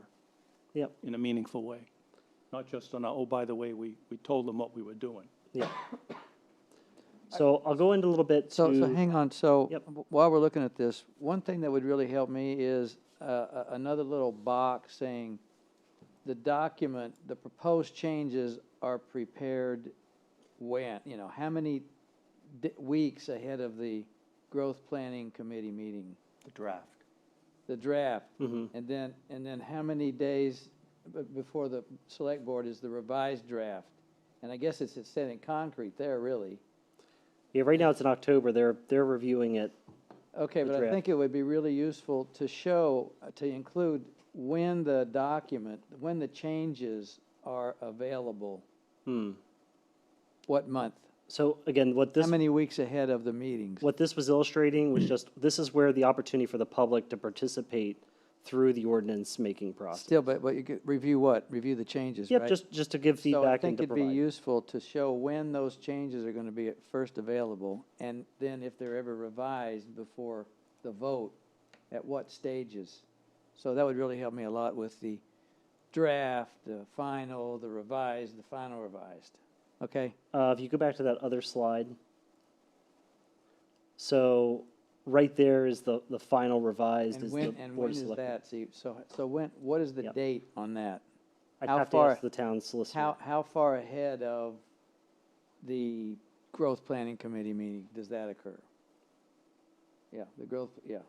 Yep, in a meaningful way. Not just on, oh, by the way, we told them what we were doing. yep. So I'll go into a little bit So to, hang on, so Yep. while we're looking at this, one thing that would really help me is another little box saying the document, the proposed changes are prepared when, how many weeks ahead of the growth planning committee meeting? The draft. The draft. Mhm. And then how many days before the select board is the revised draft? And I guess it's set in concrete there, really. yeah, right now it's in October, they're reviewing it. Okay, The but I draft. think it would be really useful to show, to include when the document, when the changes are available. What month? So again, what this. How many weeks ahead of the meetings? What this was illustrating was just, this is where the opportunity for the public to participate through the ordinance-making process. Still, but you could review what? Review the changes, right? Yep, just to give feedback and to So I think it'd be provide. useful to show when those changes are gonna be at first available, and then if they're ever revised before the vote, at what stages. So that would really help me a lot with the draft, the final, the revised, the final revised. Okay? If you go back to that other slide. So, right there is the final revised And is the when, and Board when of is Selectmen. that? See, so when, what is the Yep. date on that? I'd how have to far- ask the town solicitor. How far ahead of the growth planning committee meeting does that occur? Yeah, the growth, yeah.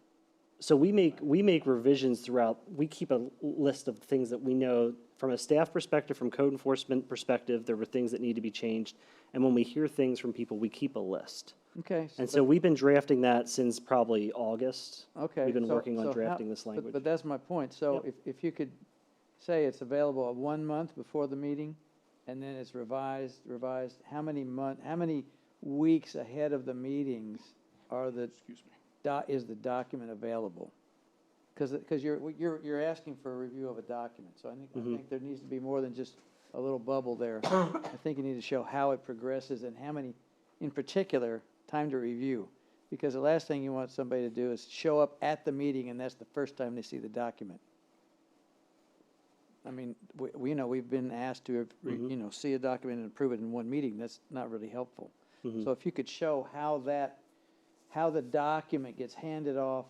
So we make revisions throughout, we keep a list of things that we know, from a staff perspective, from code enforcement perspective, there were things that need to be changed. And when we hear things from people, we keep a list. Okay. And so we've been drafting that since probably August. Okay. We've been so- working on so how- drafting this but- language. But that's my point. So Yep. if you could say it's available 1 month before the meeting, and then it's revised, how many weeks ahead of the meetings are the, is the document available? Because you're asking for a review of a document, so I think there needs to be more than just a little bubble there. I think you need to show how it progresses and how many, in particular, time to review. Because the last thing you want somebody to do is show up at the meeting and that's the first time they see the document. I mean, we've been asked to, see a document and approve it in one meeting. That's not really helpful. So if you could show how the document gets handed off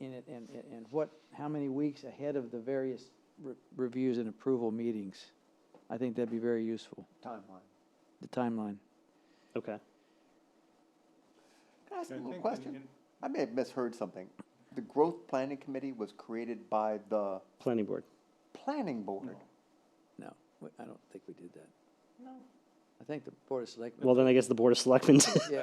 in it and how many weeks ahead of the various reviews and approval meetings, I think that'd be very useful, Timeline. the timeline. Okay. Can I ask a little question? I may have misheard something. The growth planning committee was created by the Planning board. planning board. No, I don't think we did that. No. I think the Board of Selectmen. Well, then I guess the Board of Selectmen. Yeah,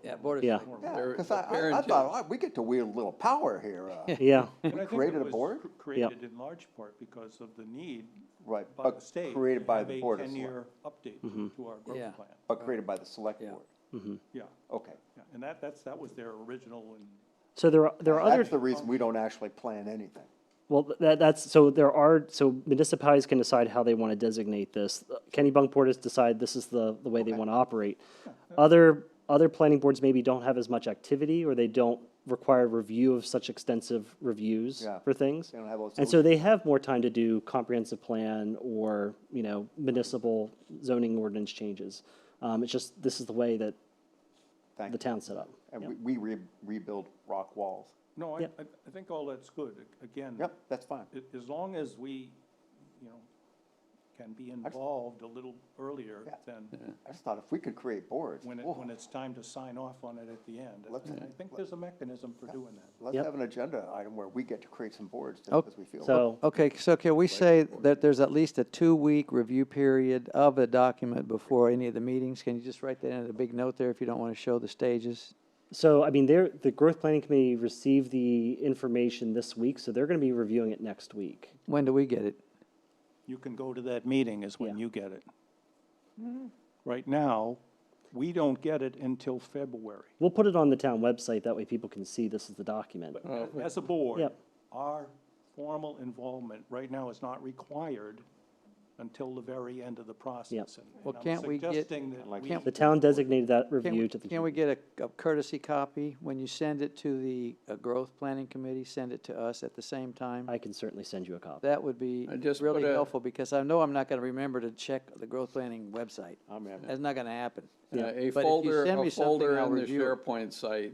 yeah, Board of Yeah. Selectmen. Yeah, because I thought, we get to wield a little power here. Yeah. And I think created it a was board? Created in large part because of the need Right, by the but state. created to by have the a Board of 10-year update to our Yeah. growth plan. But created by the select Yeah. board. Yeah, Okay. yeah, and that was their original and. So there are other. That's the reason we don't actually plan anything. Well, so municipalities can decide how they want to designate this. Kennebunkport has decided this is the way they want to operate. Other planning boards maybe don't have as much activity, or they don't require review of such extensive reviews Yeah. for things. They don't have those. And so they have more time to do comprehensive plan or, municipal zoning ordinance changes. It's just, this is the way that Thank the you. town's set up. And Yep. we rebuild rock walls. No, I Yep. think all that's good. Again. Yep, that's fine. As long as we, can be involved a little earlier than I just thought if we could create boards, when it's time to sign off on it at the end. Let's- I think there's a mechanism for doing that. let's Yep. have an agenda item where we get to create some boards Oh, because we feel. So, Okay, so can we say that there's at least a 2-week review period of a document before any of the meetings? Can you just write that in a big note there if you don't want to show the stages? so, I mean, the Growth Planning Committee received the information this week, so they're gonna be reviewing it next week. When do we get it? You can go to that meeting is when Yeah. you get it. Right now, we don't get it until February. We'll put it on the town website, that way people can see this is the document. As a board, Yep. our formal involvement right now is not required until the very end of the process. And Well, I'm can't we get- suggesting that we- can't- The town designated that Can review we- to the. Can we get a courtesy copy when you send it to the Growth Planning Committee, send it to us at the same time? I can certainly send you a copy. That would be I just really put a- helpful, because I know I'm not gonna remember to check the Growth Planning website. That's not gonna happen. A But if you folder, send me a something, folder I'll in the review it. SharePoint site,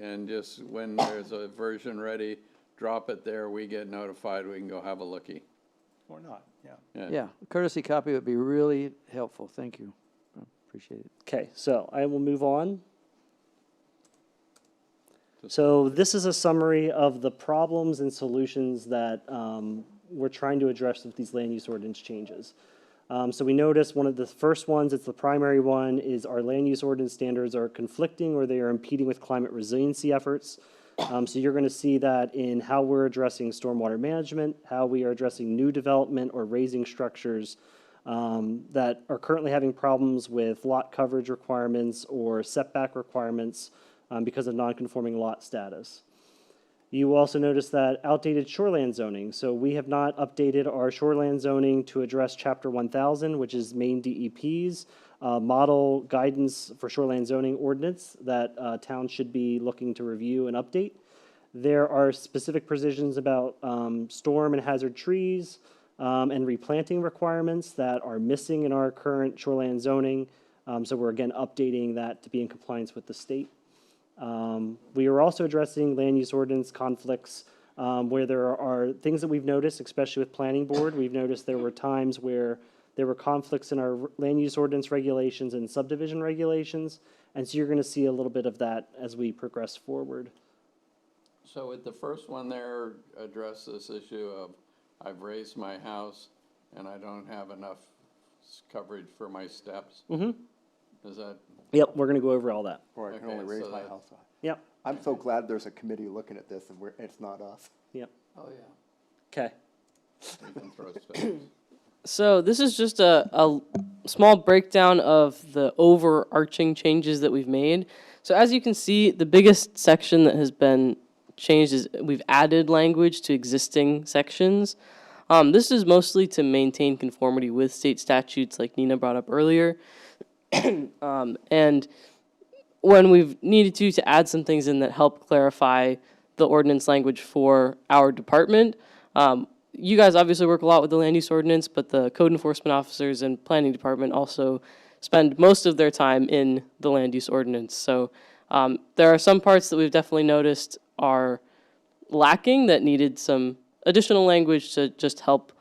and just when there's a version ready, drop it there, we get notified, we can go have a lookie. Or not, yeah. Yeah, a courtesy copy would be really helpful. Thank you. I appreciate it. Okay, so I will move on. So this is a summary of the problems and solutions that we're trying to address with these land use ordinance changes. So we noticed one of the first ones, it's the primary one, is our land use ordinance standards are conflicting or they are impeding with climate resiliency efforts. So you're going to see that in how we're addressing stormwater management, how we are addressing new development or raising structures that are currently having problems with lot coverage requirements or setback requirements because of non-conforming lot status. You will also notice that outdated shoreland zoning. So we have not updated our shoreland zoning to address Chapter 1000, which is Maine DEP's model guidance for shoreland zoning ordinance that towns should be looking to review and update. There are specific provisions about storm and hazard trees and replanting requirements that are missing in our current shoreland zoning. So we're again updating that to be in compliance with the state. We are also addressing land use ordinance conflicts where there are things that we've noticed, especially with planning board. We've noticed there were times where there were conflicts in our land use ordinance regulations and subdivision regulations. And so you're going to see a little bit of that as we progress forward. So with the first one there, address this issue of, I've raised my house and I don't have enough coverage for my steps. Is that? Yep, we're going to go over all that. Or I can Okay, only raise so my that- house. Yep, I'm so glad there's a committee looking at this and it's not us. yep. Oh, yeah. Okay. We can throw specs. So this is just a small breakdown of the overarching changes that we've made. So as you can see, the biggest section that has been changed is we've added language to existing sections. This is mostly to maintain conformity with state statutes like Nina brought up earlier. And when we've needed to add some things in that help clarify the ordinance language for our department, you guys obviously work a lot with the land use ordinance, but the code enforcement officers and planning department also spend most of their time in the land use ordinance. So there are some parts that we've definitely noticed are lacking that needed some additional language to just help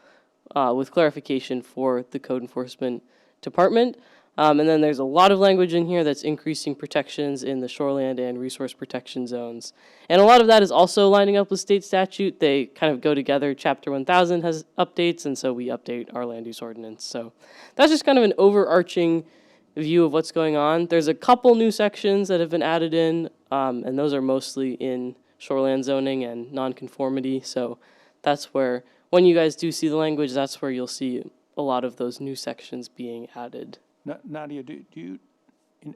with clarification for the code enforcement department. And then there's a lot of language in here that's increasing protections in the shoreland and resource protection zones. And a lot of that is also lining up with state statute. They kind of go together. Chapter 1000 has updates, and so we update our land use ordinance. So that's just kind of an overarching view of what's going on. There's a couple new sections that have been added in, and those are mostly in shoreland zoning and nonconformity. So that's where, when you guys do see the language, that's where you'll see a lot of those new sections being added. Nadia, do you,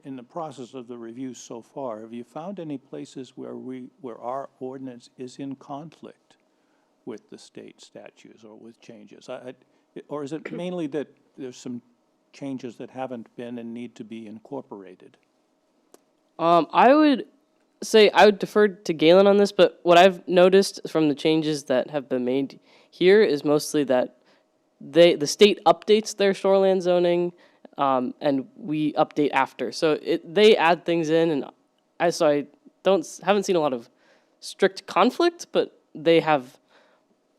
in the process of the review so far, have you found any places where our ordinance is in conflict with the state statutes or with changes? Or is it mainly that there's some changes that haven't been and need to be incorporated? I would say I would defer to Galen on this, but what I've noticed from the changes that have been made here is mostly that the state updates their shoreland zoning, and we update after. So they add things in, and I haven't seen a lot of strict conflict, but they have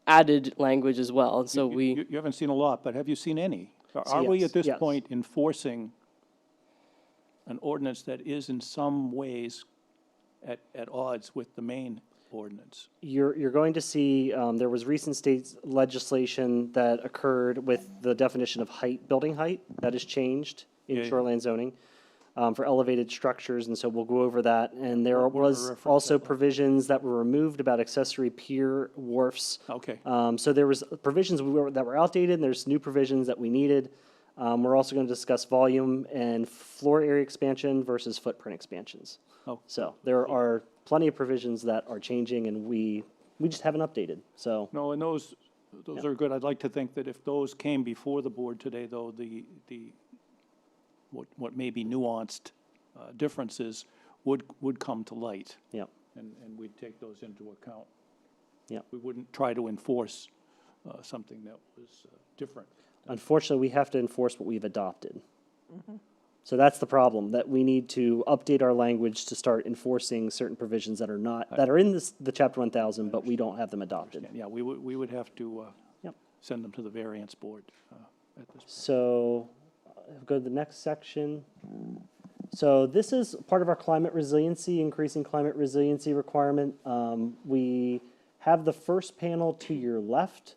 added language as well, and so You haven't seen a lot, but have you seen any? Are we yes, at this yes. point enforcing an ordinance that is in some ways at odds with the main ordinance? You're going to see, there was recent state legislation that occurred with the definition of height, building height, that has changed Yeah, in yeah. shoreline zoning for elevated structures, and so we'll go over that. And there What was reference also that? provisions that were removed about accessory pier wharfs. Okay. So there was provisions that were outdated, and there's new provisions that we needed. We're also going to discuss volume and floor area expansion versus footprint expansions. Oh. So there are plenty of provisions that are changing, and we just haven't updated, so. No, and those are good. I'd like to think that if those came before the board today, though, what may be nuanced differences would come to light, Yep, and we'd take those into account. yep. We wouldn't try to enforce something that was different. Unfortunately, we have to enforce what we've adopted. So that's the problem, that we need to update our language to start enforcing certain provisions that are not, that are in the chapter 1000, but we don't have them adopted. Yeah, we would have to Yep. send them to the variance board at this point. So, go to the next section. So this is part of our climate resiliency, increasing climate resiliency requirement. We have the first panel to your left.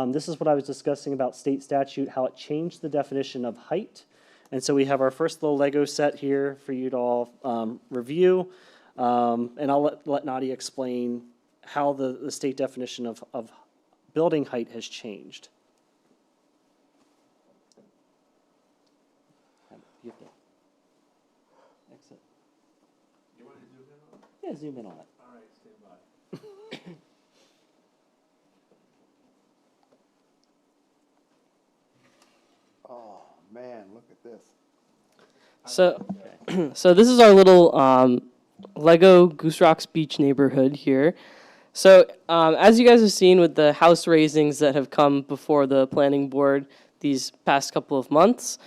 This is what I was discussing about state statute, how it changed the definition of height. And so we have our first little Lego set here for you to all review. And I'll let Nadia explain how the state definition of building height has changed. You have to exit. You want to zoom in on it? Yeah, zoom in on it. All right, stand by. Oh, man, look at this. So, so this is our little Lego Goose Rocks Beach neighborhood here. So, as you guys have seen with the house raisings that have come before the planning board these past couple of months,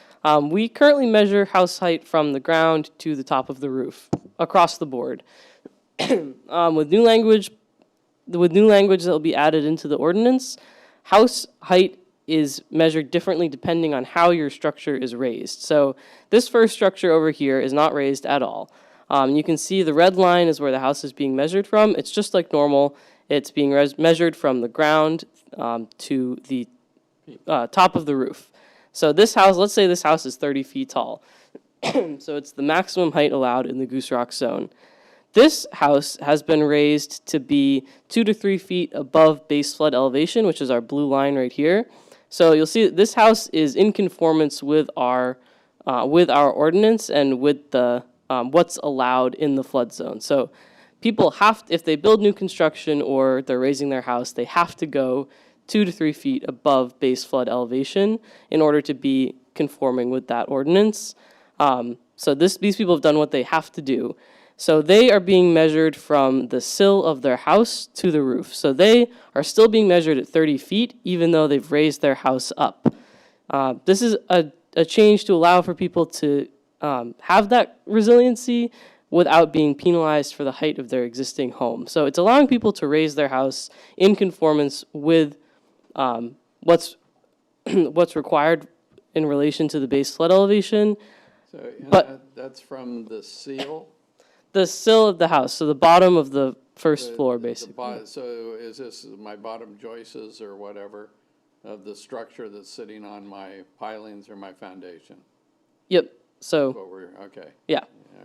we currently measure house height from the ground to the top of the roof across the board. With new language that will be added into the ordinance, house height is measured differently depending on how your structure is raised. So this first structure over here is not raised at all. You can see the red line is where the house is being measured from. It's just like normal. It's being measured from the ground to the top of the roof. So this house, let's say this house is 30 feet tall. So it's the maximum height allowed in the Goose Rock zone. This house has been raised to be 2 to 3 feet above base flood elevation, which is our blue line right here. So you'll see that this house is in conformance with our ordinance and with the what's allowed in the flood zone. So people have, if they build new construction or they're raising their house, they have to go 2 to 3 feet above base flood elevation in order to be conforming with that ordinance. So these people have done what they have to do. So they are being measured from the sill of their house to the roof. So they are still being measured at 30 feet, even though they've raised their house up. This is a change to allow for people to have that resiliency without being penalized for the height of their existing home. So it's allowing people to raise their house in conformance with what's required in relation to the base flood elevation. So, But- that's from the seal? The sill of the house, so the bottom of the first floor, basically. So is this my bottom joists or whatever of the structure that's sitting on my pilings or my foundation? Yep, so, What we're, okay. yeah.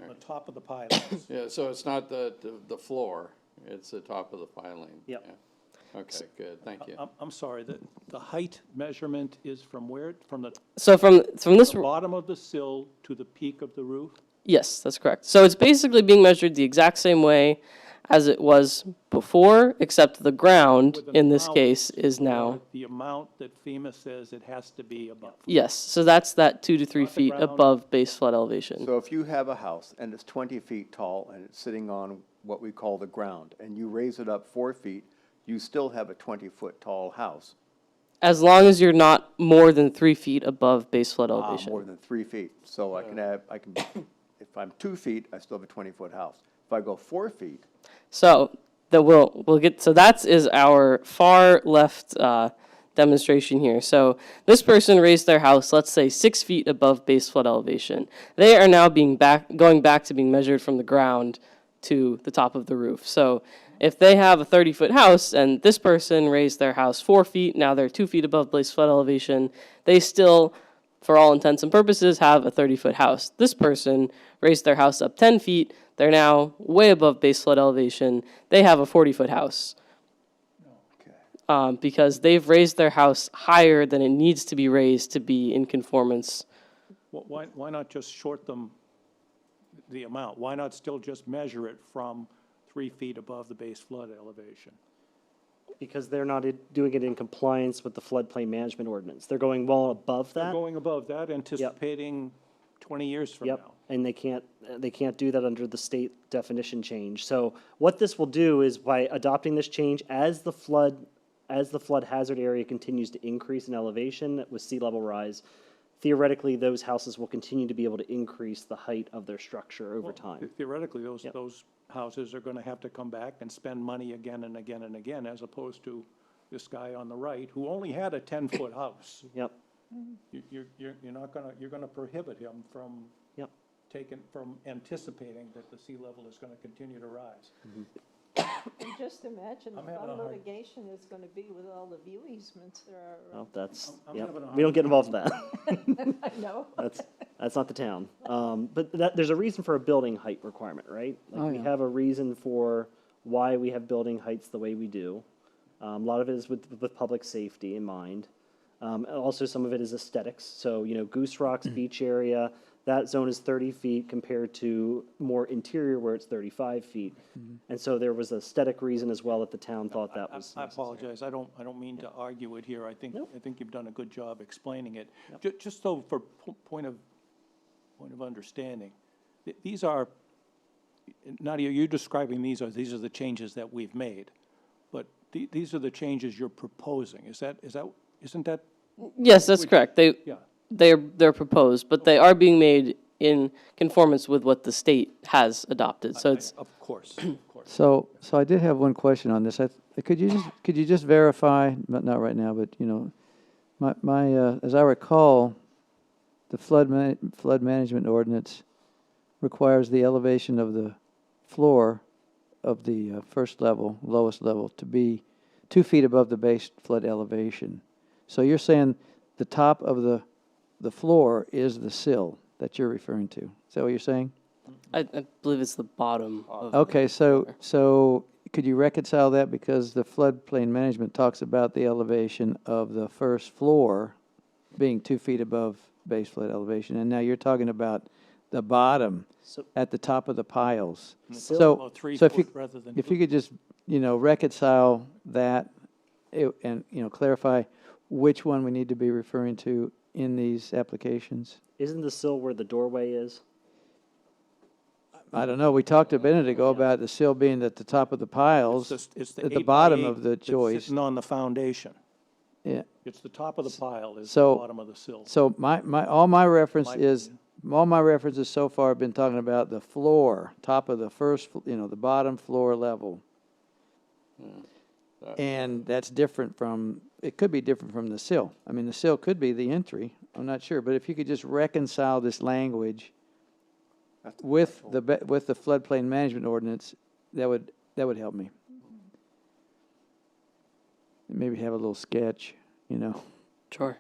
The top of the pylons. Yeah, so it's not the floor, it's the top of the piling. Yep. Yeah. Okay, good, thank you. I'm sorry, the height measurement is from where? From the So from this, bottom of the sill to the peak of the roof? yes, that's correct. So it's basically being measured the exact same way as it was before, except the ground, With an in this amount case, is now, The amount that FEMA says it has to be above. yes, so that's that 2 to 3 Off the feet ground. above base flood elevation. So if you have a house and it's 20 feet tall and it's sitting on what we call the ground, and you raise it up 4 feet, you still have a 20-foot tall house. As long as you're not more than 3 feet above base flood More elevation. than 3 feet. So I can, if I'm 2 feet, I still have a 20-foot house. If I go 4 feet, So that we'll get, so that is our far left demonstration here. So this person raised their house, let's say 6 feet above base flood elevation. They are now going back to being measured from the ground to the top of the roof. So if they have a 30-foot house and this person raised their house 4 feet, now they're 2 feet above base flood elevation, they still, for all intents and purposes, have a 30-foot house. This person raised their house up 10 feet, they're now way above base flood elevation, they have a 40-foot house. Because they've raised their house higher than it needs to be raised to be in conformance. Why not just short them the amount? Why not still just measure it from 3 feet above the base flood elevation? Because they're not doing it in compliance with the floodplain management ordinance. They're going well above They're that. going above that, anticipating 20 years from now. Yep, and they can't do that under the state definition change. So what this will do is by adopting this change, as the flood hazard area continues to increase in elevation with sea level rise, theoretically, those houses will continue to be able to increase the height of their structure over time. Theoretically, those Yep. those houses are gonna have to come back and spend money again and again and again, as opposed to this guy on the right, who only had a 10-foot house. Yep, You're gonna prohibit him from yep. from anticipating that the sea level is gonna continue to rise. And just imagine the I'm having fun a hard- litigation is going to be with all the view easements there are. Well, that's, I'm yep. having a We don't get involved in that. I know. That's not the town. But there's a reason for a building height requirement, right? Like we have a reason for why we have building heights the way we do. A lot of it is with public safety in mind. Also, some of it is aesthetics. So, Goose Rock's beach area, that zone is 30 feet compared to more interior where it's 35 feet. And so there was an aesthetic reason as well that the town thought that was I necessary. apologize, I don't mean to argue it here, I think you've done a good job explaining it. Yep. Just so for point of understanding, these are, Nadia, you're describing these are the changes that we've made, but these are the changes you're proposing, isn't that, Yes, that's correct. yeah. They're proposed, but they are being made in conformance with what the state has adopted. So it's, Of course, So I did have one question on this. Could you just verify, but not right now, but, as I recall, the flood management ordinance requires the elevation of the floor of the first level, lowest level, to be 2 feet above the base flood elevation. So you're saying the top of the floor is the sill that you're referring to. Is that what you're saying? I believe it's the bottom of. Okay, so could you reconcile that, because the floodplain management talks about the elevation of the first floor being 2 feet above base flood elevation, and now you're talking about the bottom So- at the top of the piles. About So 3 if foot you, rather than if you could just, reconcile that and, clarify which one we need to be referring to in these applications. Isn't the sill where the doorway is? I don't know, we talked a minute ago about the sill being at the top of the piles, it's at the 8 by bottom 8 of the that's joist. sitting on the foundation. Yeah. It's the top of the pile is the So- bottom of the sill. So all my reference My is, all my references so far have been talking about the floor, top of the first, the bottom floor level. And that's different from, it could be different from the sill. I mean, the sill could be the entry, I'm not sure, but if you could just reconcile this language with with the floodplain management ordinance, that would help me. Maybe have a little sketch, Sure.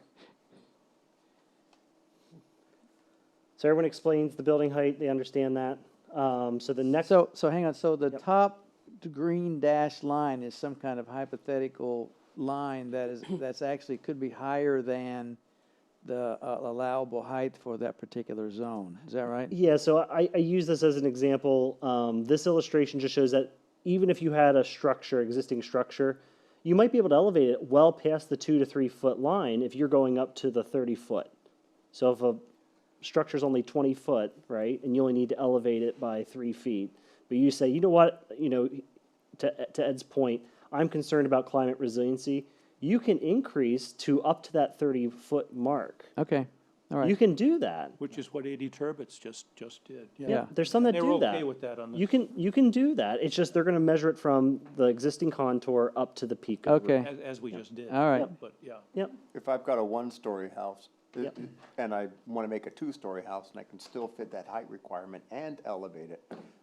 So everyone explains the building height, they understand that. So the next, So hang on, so the Yep. top green dashed line is some kind of hypothetical line that's actually could be higher than the allowable height for that particular zone. Is that right? yeah, so I use this as an example. This illustration just shows that even if you had a existing structure, you might be able to elevate it well past the 2 to 3 foot line if you're going up to the 30 foot. So if a structure's only 20 foot, right, and you only need to elevate it by 3 feet, but you say, you know what, to Ed's point, I'm concerned about climate resiliency, you can increase to up to that 30-foot mark. Okay. All right. You can do that. Which is what 80 Turbits just did. Yeah. There's some that They do were that. okay with that on You this, can do that. It's just they're going to measure it from the existing contour up to the peak of the roof. Okay, as we just did. all right. But, yeah. Yep. If I've got a one-story house, Yep. and I want to make a two-story house, and I can still fit that height requirement and elevate it,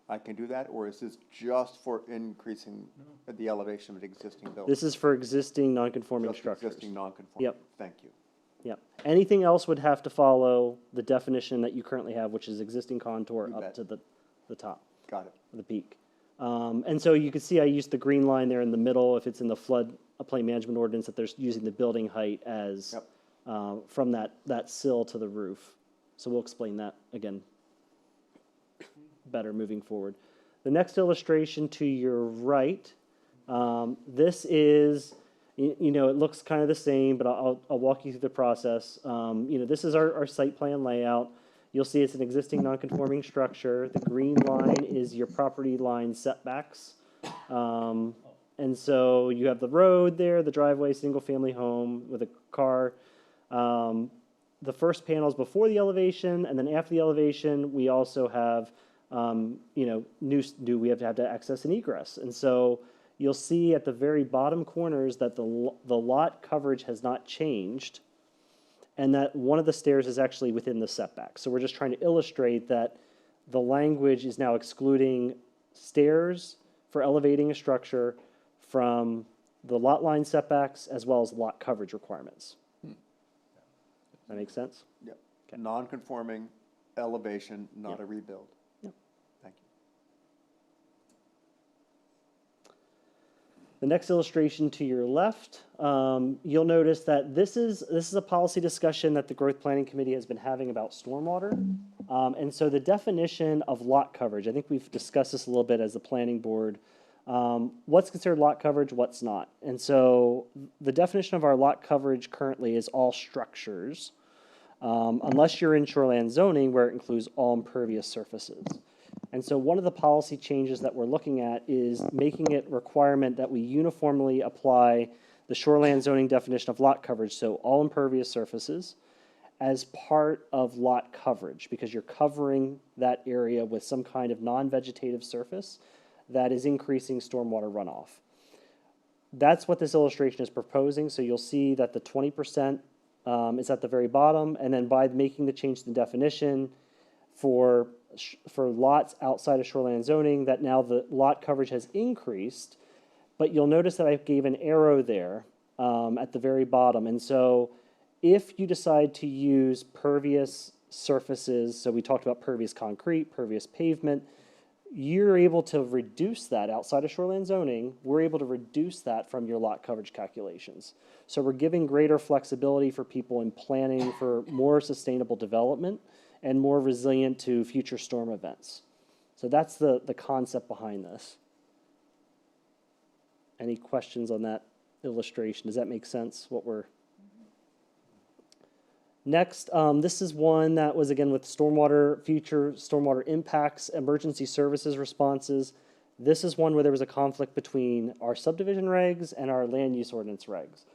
I can do that, or is this just for increasing the elevation of an existing building? This is for existing non-conforming Just structures. existing non-conforming? Yep. Thank you. Yep. Anything else would have to follow the definition that you currently have, which is existing contour You up bet. to the top, Got it. the peak. And so you can see I used the green line there in the middle, if it's in the floodplain management ordinance, that they're using the building height as Yep. from that sill to the roof. So we'll explain that again better moving forward. The next illustration to your right, this is, you know, it looks kind of the same, but I'll walk you through the process. You know, this is our site plan layout. You'll see it's an existing non-conforming structure. The green line is your property line setbacks. And so you have the road there, the driveway, single-family home with a car. The first panel is before the elevation, and then after the elevation, we also have, you know, we have to access and egress. And so you'll see at the very bottom corners that the lot coverage has not changed, and that one of the stairs is actually within the setback. So we're just trying to illustrate that the language is now excluding stairs for elevating a structure from the lot line setbacks as well as lot coverage requirements. That make sense? Yep. Non-conforming elevation, not a rebuild. Yep. Thank you. The next illustration to your left, you'll notice that this is a policy discussion that the Growth Planning Committee has been having about stormwater. And so the definition of lot coverage, I think we've discussed this a little bit as the planning board. What's considered lot coverage, what's not. And so the definition of our lot coverage currently is all structures, unless you're in shoreland zoning where it includes all impervious surfaces. And so one of the policy changes that we're looking at is making it requirement that we uniformly apply the shoreland zoning definition of lot coverage, so all impervious surfaces, as part of lot coverage, because you're covering that area with some kind of non-vegetative surface that is increasing stormwater runoff. That's what this illustration is proposing, so you'll see that the 20% is at the very bottom, and then by making the change to the definition for lots outside of shoreline zoning, that now the lot coverage has increased, but you'll notice that I gave an arrow there at the very bottom. And so if you decide to use pervious surfaces, so we talked about pervious concrete, pervious pavement, you're able to reduce that outside of shoreline zoning. We're able to reduce that from your lot coverage calculations. So we're giving greater flexibility for people in planning for more sustainable development and more resilient to future storm events. So that's the concept behind this. Any questions on that illustration? Does that make sense, what we're... Next, this is one that was, again, with future stormwater impacts, emergency services responses. This is one where there was a conflict between our subdivision regs and our land use ordinance regs.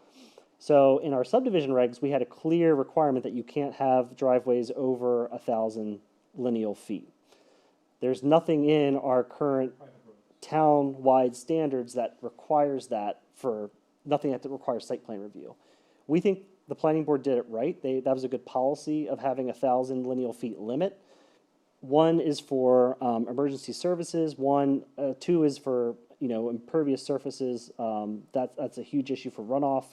So in our subdivision regs, we had a clear requirement that you can't have driveways over 1,000 lineal feet. There's nothing in our current town-wide standards that requires that nothing that requires site plan review. We think the planning board did it right. That was a good policy of having 1,000 lineal feet limit. One is for emergency services. Two is for impervious surfaces. That's a huge issue for runoff.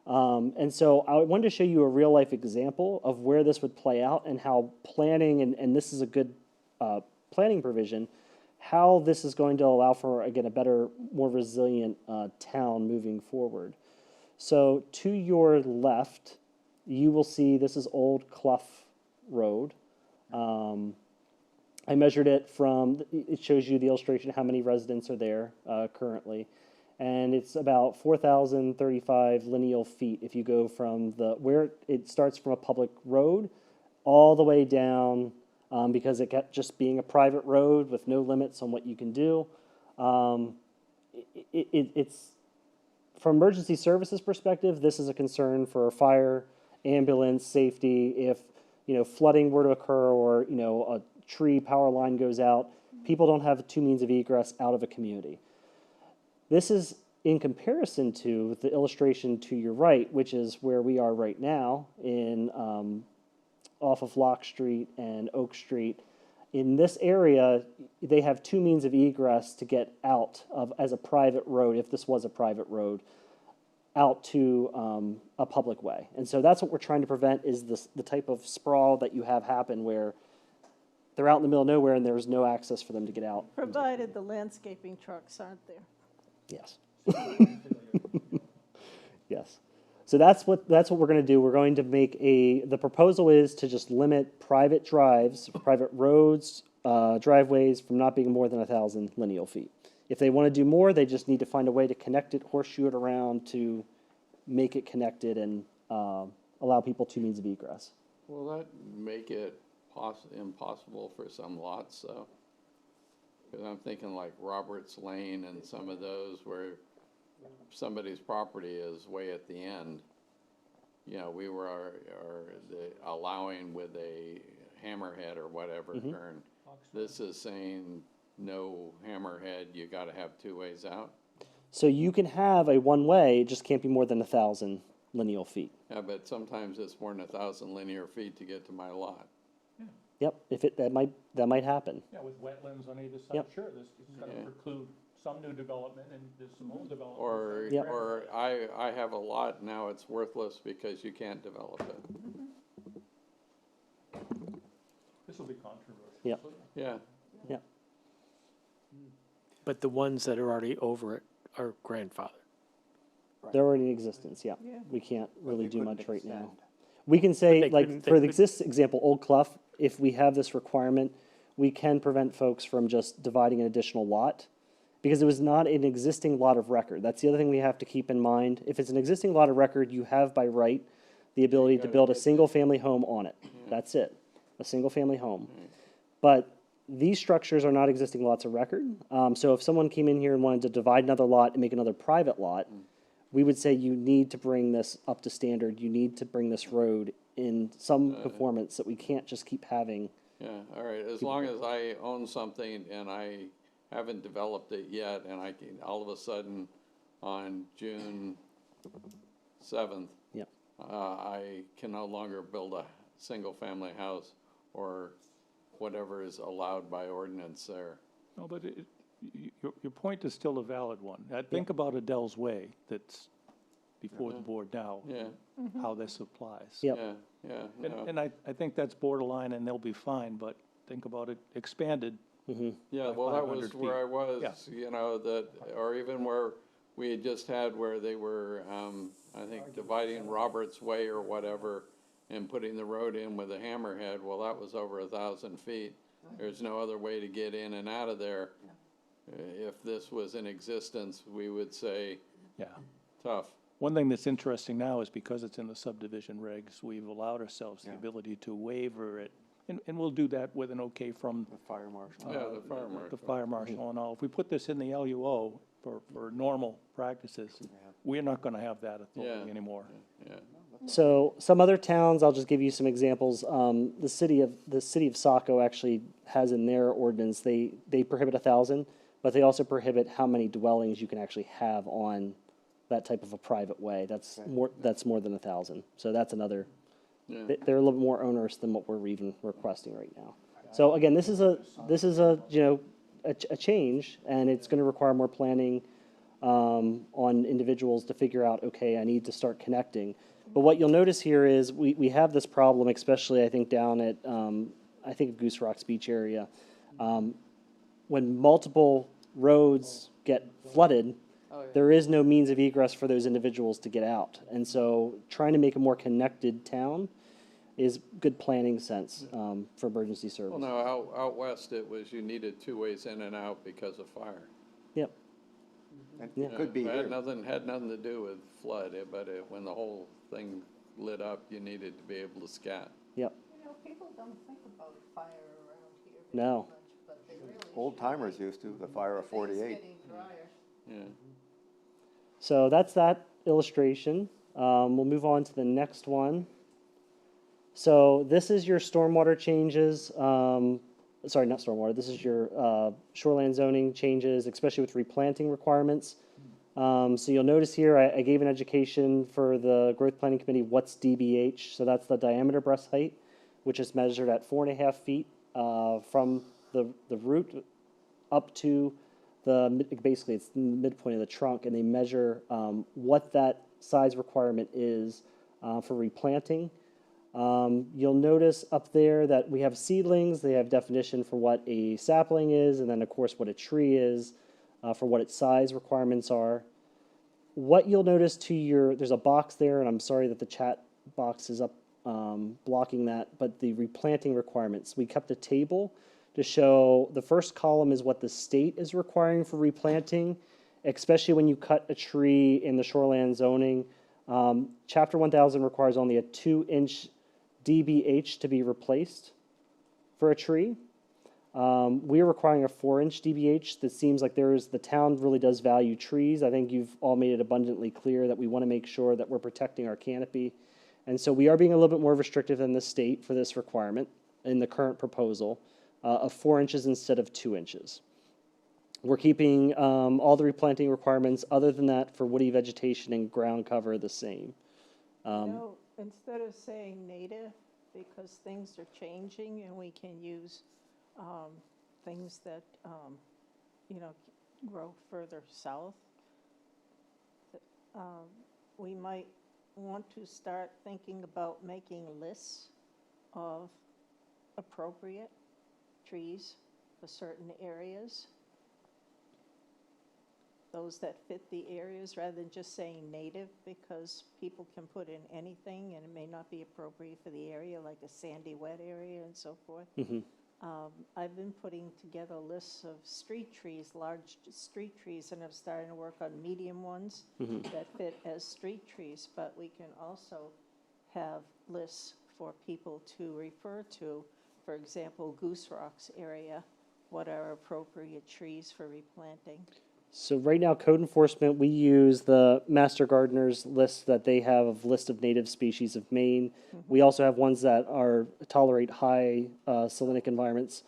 And so I wanted to show you a real life example of where this would play out and how planning, and this is a good planning provision, how this is going to allow for, again, a better, more resilient town moving forward. So to your left, you will see this is Old Clough Road. I measured it it shows you the illustration of how many residents are there currently. And it's about 4,035 lineal feet if you go from where it starts from a public road all the way down, because it kept just being a private road with no limits on what you can do. It's from emergency services perspective, this is a concern for fire, ambulance, safety. If flooding were to occur or, a tree power line goes out, people don't have two means of egress out of a community. This is in comparison to the illustration to your right, which is where we are right now in, off of Lock Street and Oak Street. In this area, they have two means of egress to get out of, as a private road, if this was a private road, out to a public way. And so that's what we're trying to prevent is the type of sprawl that you have happen where they're out in the middle of nowhere and there's no access for them to get out. Provided the landscaping trucks aren't there. Yes. Yes. So that's what we're going to do. We're going to make the proposal is to just limit private drives, private roads, driveways from not being more than 1,000 lineal feet. If they want to do more, they just need to find a way to connect it, horseshoe it around to make it connected and allow people two means of egress. Will that make it impossible for some lots, though? Because I'm thinking like Roberts Lane and some of those where somebody's property is way at the end. We were allowing with a hammerhead or whatever turn. This is saying no hammerhead, you got to have two ways out. So you can have a one-way, it just can't be more than 1,000 lineal feet. Yeah, but sometimes it's more than 1,000 linear feet to get to my lot. Yep, that might happen. Yeah, with wetlands on either side, Yep. sure, this is gonna Yeah. preclude some new development and there's some old development. Or, Yep. or I have a lot, now it's worthless because you can't develop it. This will be controversial. Yep. Yeah, Yep. But the ones that are already over it are grandfathered. They're already in existence, yeah. Yeah. We can't really do much right now. extend. We can say, they like, couldn't- for the example, Old Clough, if we have this requirement, we can prevent folks from just dividing an additional lot because it was not an existing lot of record. That's the other thing we have to keep in mind. If it's an existing lot of record, you have by right the ability to build a single-family home on it. That's it, a single-family home. But these structures are not existing lots of record. So if someone came in here and wanted to divide another lot and make another private lot, we would say you need to bring this up to standard. You need to bring this road in some conformance that we can't just keep having. yeah, all right, as long as I own something and I haven't developed it yet, and I can, all of a sudden, on June 7th, Yep. I can no longer build a single-family house or whatever is allowed by ordinance there. No, but your point is still a valid one. Think about Adele's Way that's before the board now, Yeah, how this applies. Yep. yeah, yeah, no. And I think that's borderline and they'll be fine, but think about it expanded. Yeah, by well, that 500 was where I was, Yeah. that, or even where we had just had where they were, I think dividing Roberts Way or whatever and putting the road in with a hammerhead, well, that was over 1,000 feet. There's no other way to get in and out of there. If this was in existence, we would say, Yeah. tough. One thing that's interesting now is because it's in the subdivision regs, we've allowed ourselves the ability to waiver it. And we'll do that with an okay from The fire marshal. Yeah, the fire marshal. the fire marshal and all. If we put this in the LUO for normal practices, we're not gonna have that authority Yeah. anymore. Yeah, So some other towns, I'll just give you some examples. The city of Saco actually has in their ordinance, they prohibit 1,000, but they also prohibit how many dwellings you can actually have on that type of a private way. That's more than 1,000. So that's another, yeah. they're a little more onerous than what we're even requesting right now. So again, this is a change, and it's gonna require more planning, on individuals to figure out, okay, I need to start connecting. But what you'll notice here is we have this problem, especially I think down at, I think Goose Rocks Beach area. When multiple roads get flooded, there is no means of egress for those individuals to get out. And so trying to make a more connected town is good planning sense, for emergency Well, service. no, out west, it was you needed two ways in and out because of fire. Yep, And Yeah. it could be It here. had nothing to do with flood, but when the whole thing lit up, you needed to be able to scat. yep. People don't think about fire around here No. much, but they really Old timers used to, the fire of 48. getting drier. Yeah. So that's that illustration. We'll move on to the next one. So this is your stormwater changes, sorry, not stormwater, this is your shoreline zoning changes, especially with replanting requirements. So you'll notice here, I gave an education for the growth planning committee, what's DBH? So that's the diameter breast height, which is measured at 4.5 feet from the root up to basically it's the midpoint of the trunk, and they measure what that size requirement is for replanting. You'll notice up there that we have seedlings. They have definition for what a sapling is, and then of course what a tree is, for what its size requirements are. What you'll notice there's a box there, and I'm sorry that the chat box is up blocking that, but the replanting requirements. We kept a table to show the first column is what the state is requiring for replanting, especially when you cut a tree in the shoreland zoning. Chapter 1000 requires only a 2-inch DBH to be replaced for a tree. We are requiring a 4-inch DBH. That seems like the town really does value trees. I think you've all made it abundantly clear that we want to make sure that we're protecting our canopy. And so we are being a little bit more restrictive than the state for this requirement in the current proposal of 4 inches instead of 2 inches. We're keeping all the replanting requirements other than that for woody vegetation and ground cover the same. No, instead of saying native, because things are changing and we can use things that, grow further south, we might want to start thinking about making lists of appropriate trees for certain areas, those that fit the areas, rather than just saying native, because people can put in anything and it may not be appropriate for the area, like a sandy, wet area and so forth. I've been putting together lists of street trees, large street trees, and I'm starting to work on medium ones that fit as street trees, but we can also have lists for people to refer to. For example, Goose Rocks area, what are appropriate trees for replanting? So right now, code enforcement, we use the Master Gardeners list that they have of list of native species of Maine. We also have ones that tolerate high salinic environments.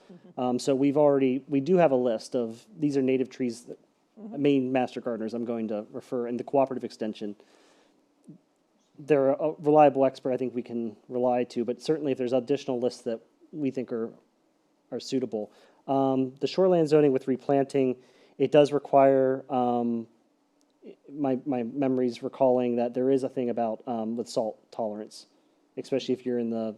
So we do have a list of, these are native trees, that Maine Master Gardeners I'm going to refer, and the cooperative extension. They're a reliable expert I think we can rely to, but certainly if there's additional lists that we think are suitable. The shoreland zoning with replanting, it does require, my memory's recalling that there is a thing about with salt tolerance, especially if you're in the,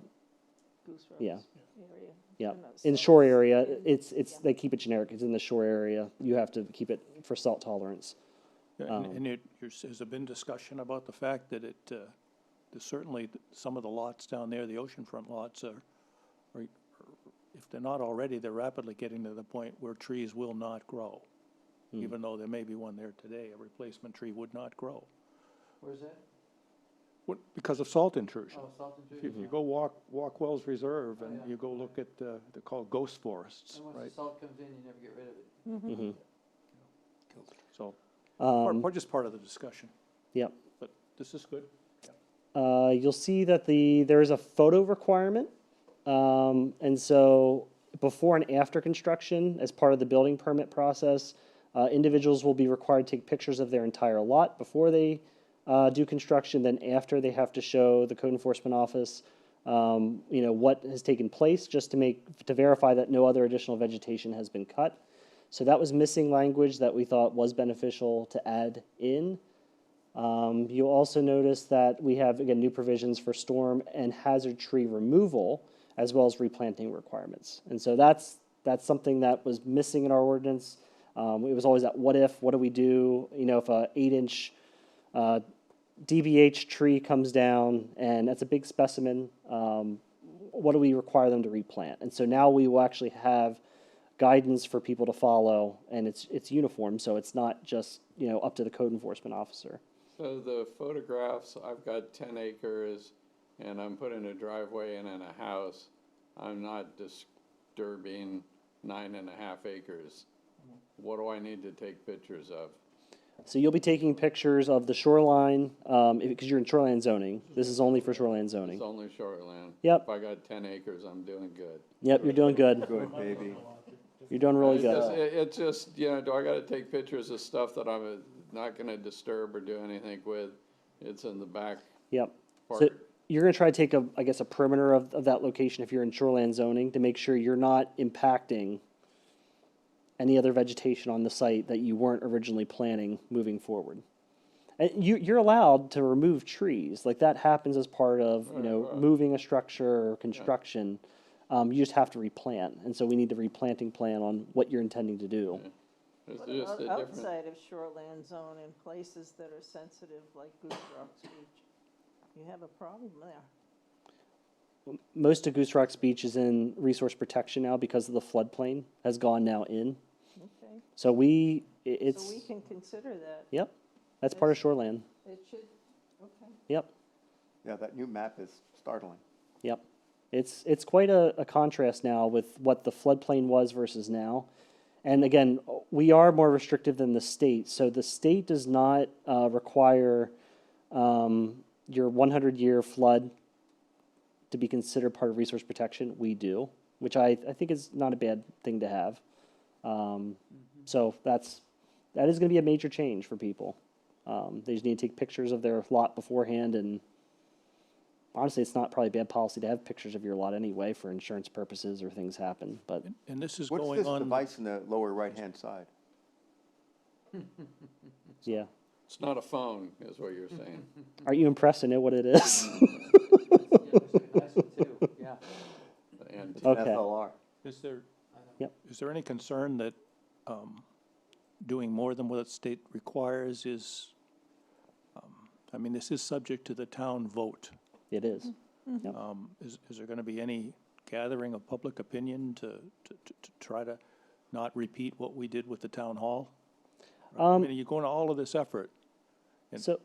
Goose Rocks yeah, area. yeah. And that's In salt. shore area, they keep it generic. It's in the shore area. You have to keep it for salt tolerance. Has there been discussion about the fact that there's certainly some of the lots down there, the oceanfront lots are, if they're not already, they're rapidly getting to the point where trees will not grow. Even though there may be one there today, a replacement tree would not grow. Where's that? Because of salt intrusion. Oh, salt If intrusion. you go walk Wells Reserve and you go look at, they're called ghost forests, And once right? the salt comes in, you never get rid of it. So, just part of the discussion, Yep. but this is good. You'll see that there is a photo requirement. And so before and after construction, as part of the building permit process, individuals will be required to take pictures of their entire lot before they do construction. Then after, they have to show the code enforcement office, what has taken place, just to verify that no other additional vegetation has been cut. So that was missing language that we thought was beneficial to add in. You'll also notice that we have, again, new provisions for storm and hazard tree removal, as well as replanting requirements. And so that's something that was missing in our ordinance. It was always that what do we do, if a 8-inch DBH tree comes down and that's a big specimen, what do we require them to replant? And so now we will actually have guidance for people to follow, and it's uniform, so it's not just, up to the code enforcement officer. So the photographs, I've got 10 acres and I'm putting a driveway in and a house. I'm not disturbing 9.5 acres. What do I need to take pictures of? So you'll be taking pictures of the shoreline, because you're in shoreline zoning. This is only for shoreline It's zoning. only shoreland. Yep. If I got 10 acres, I'm doing good. Yep, you're doing good. Good, baby. You're doing really It's just, good. it's just, you know, do I gotta take pictures of stuff that I'm not gonna disturb or do anything with? It's in the back Yep. So part. you're gonna try to take I guess, a perimeter of that location if you're in shoreline zoning to make sure you're not impacting any other vegetation on the site that you weren't originally planning moving forward. And you're allowed to remove trees, like that happens as part of, moving a structure or construction. You just have to replant, and so we need the replanting plan on what you're intending to do. It's What just about a different, outside of shoreland zone in places that are sensitive, like Goose Rock's Beach? You have a problem there. Most of Goose Rock's Beach is in resource protection now because of the floodplain has gone now in. Okay, So so we it's, can consider that. yep, that's part of shoreland. It should, okay. Yep, Yeah, that new map is startling. yep. It's quite a contrast now with what the floodplain was versus now. And again, we are more restrictive than the state. So the state does not require your 100-year flood to be considered part of resource protection. We do, which I think is not a bad thing to have. So that is going to be a major change for people. They just need to take pictures of their lot beforehand, and honestly, it's not probably bad policy to have pictures of your lot anyway for insurance purposes or things happen, but And this is What's going this on, device in the lower right-hand side? yeah. it's not a phone, is what you're saying. Aren't you impressed to know what it is? Nice one too, yeah. And Okay. FLR. is there, Yep. is there any concern that doing more than what the state requires is, I mean, this is subject to the town vote. It is. Is there gonna be any gathering of public opinion to try to not repeat what we did with the town hall? I mean, you're going to all of this effort. So,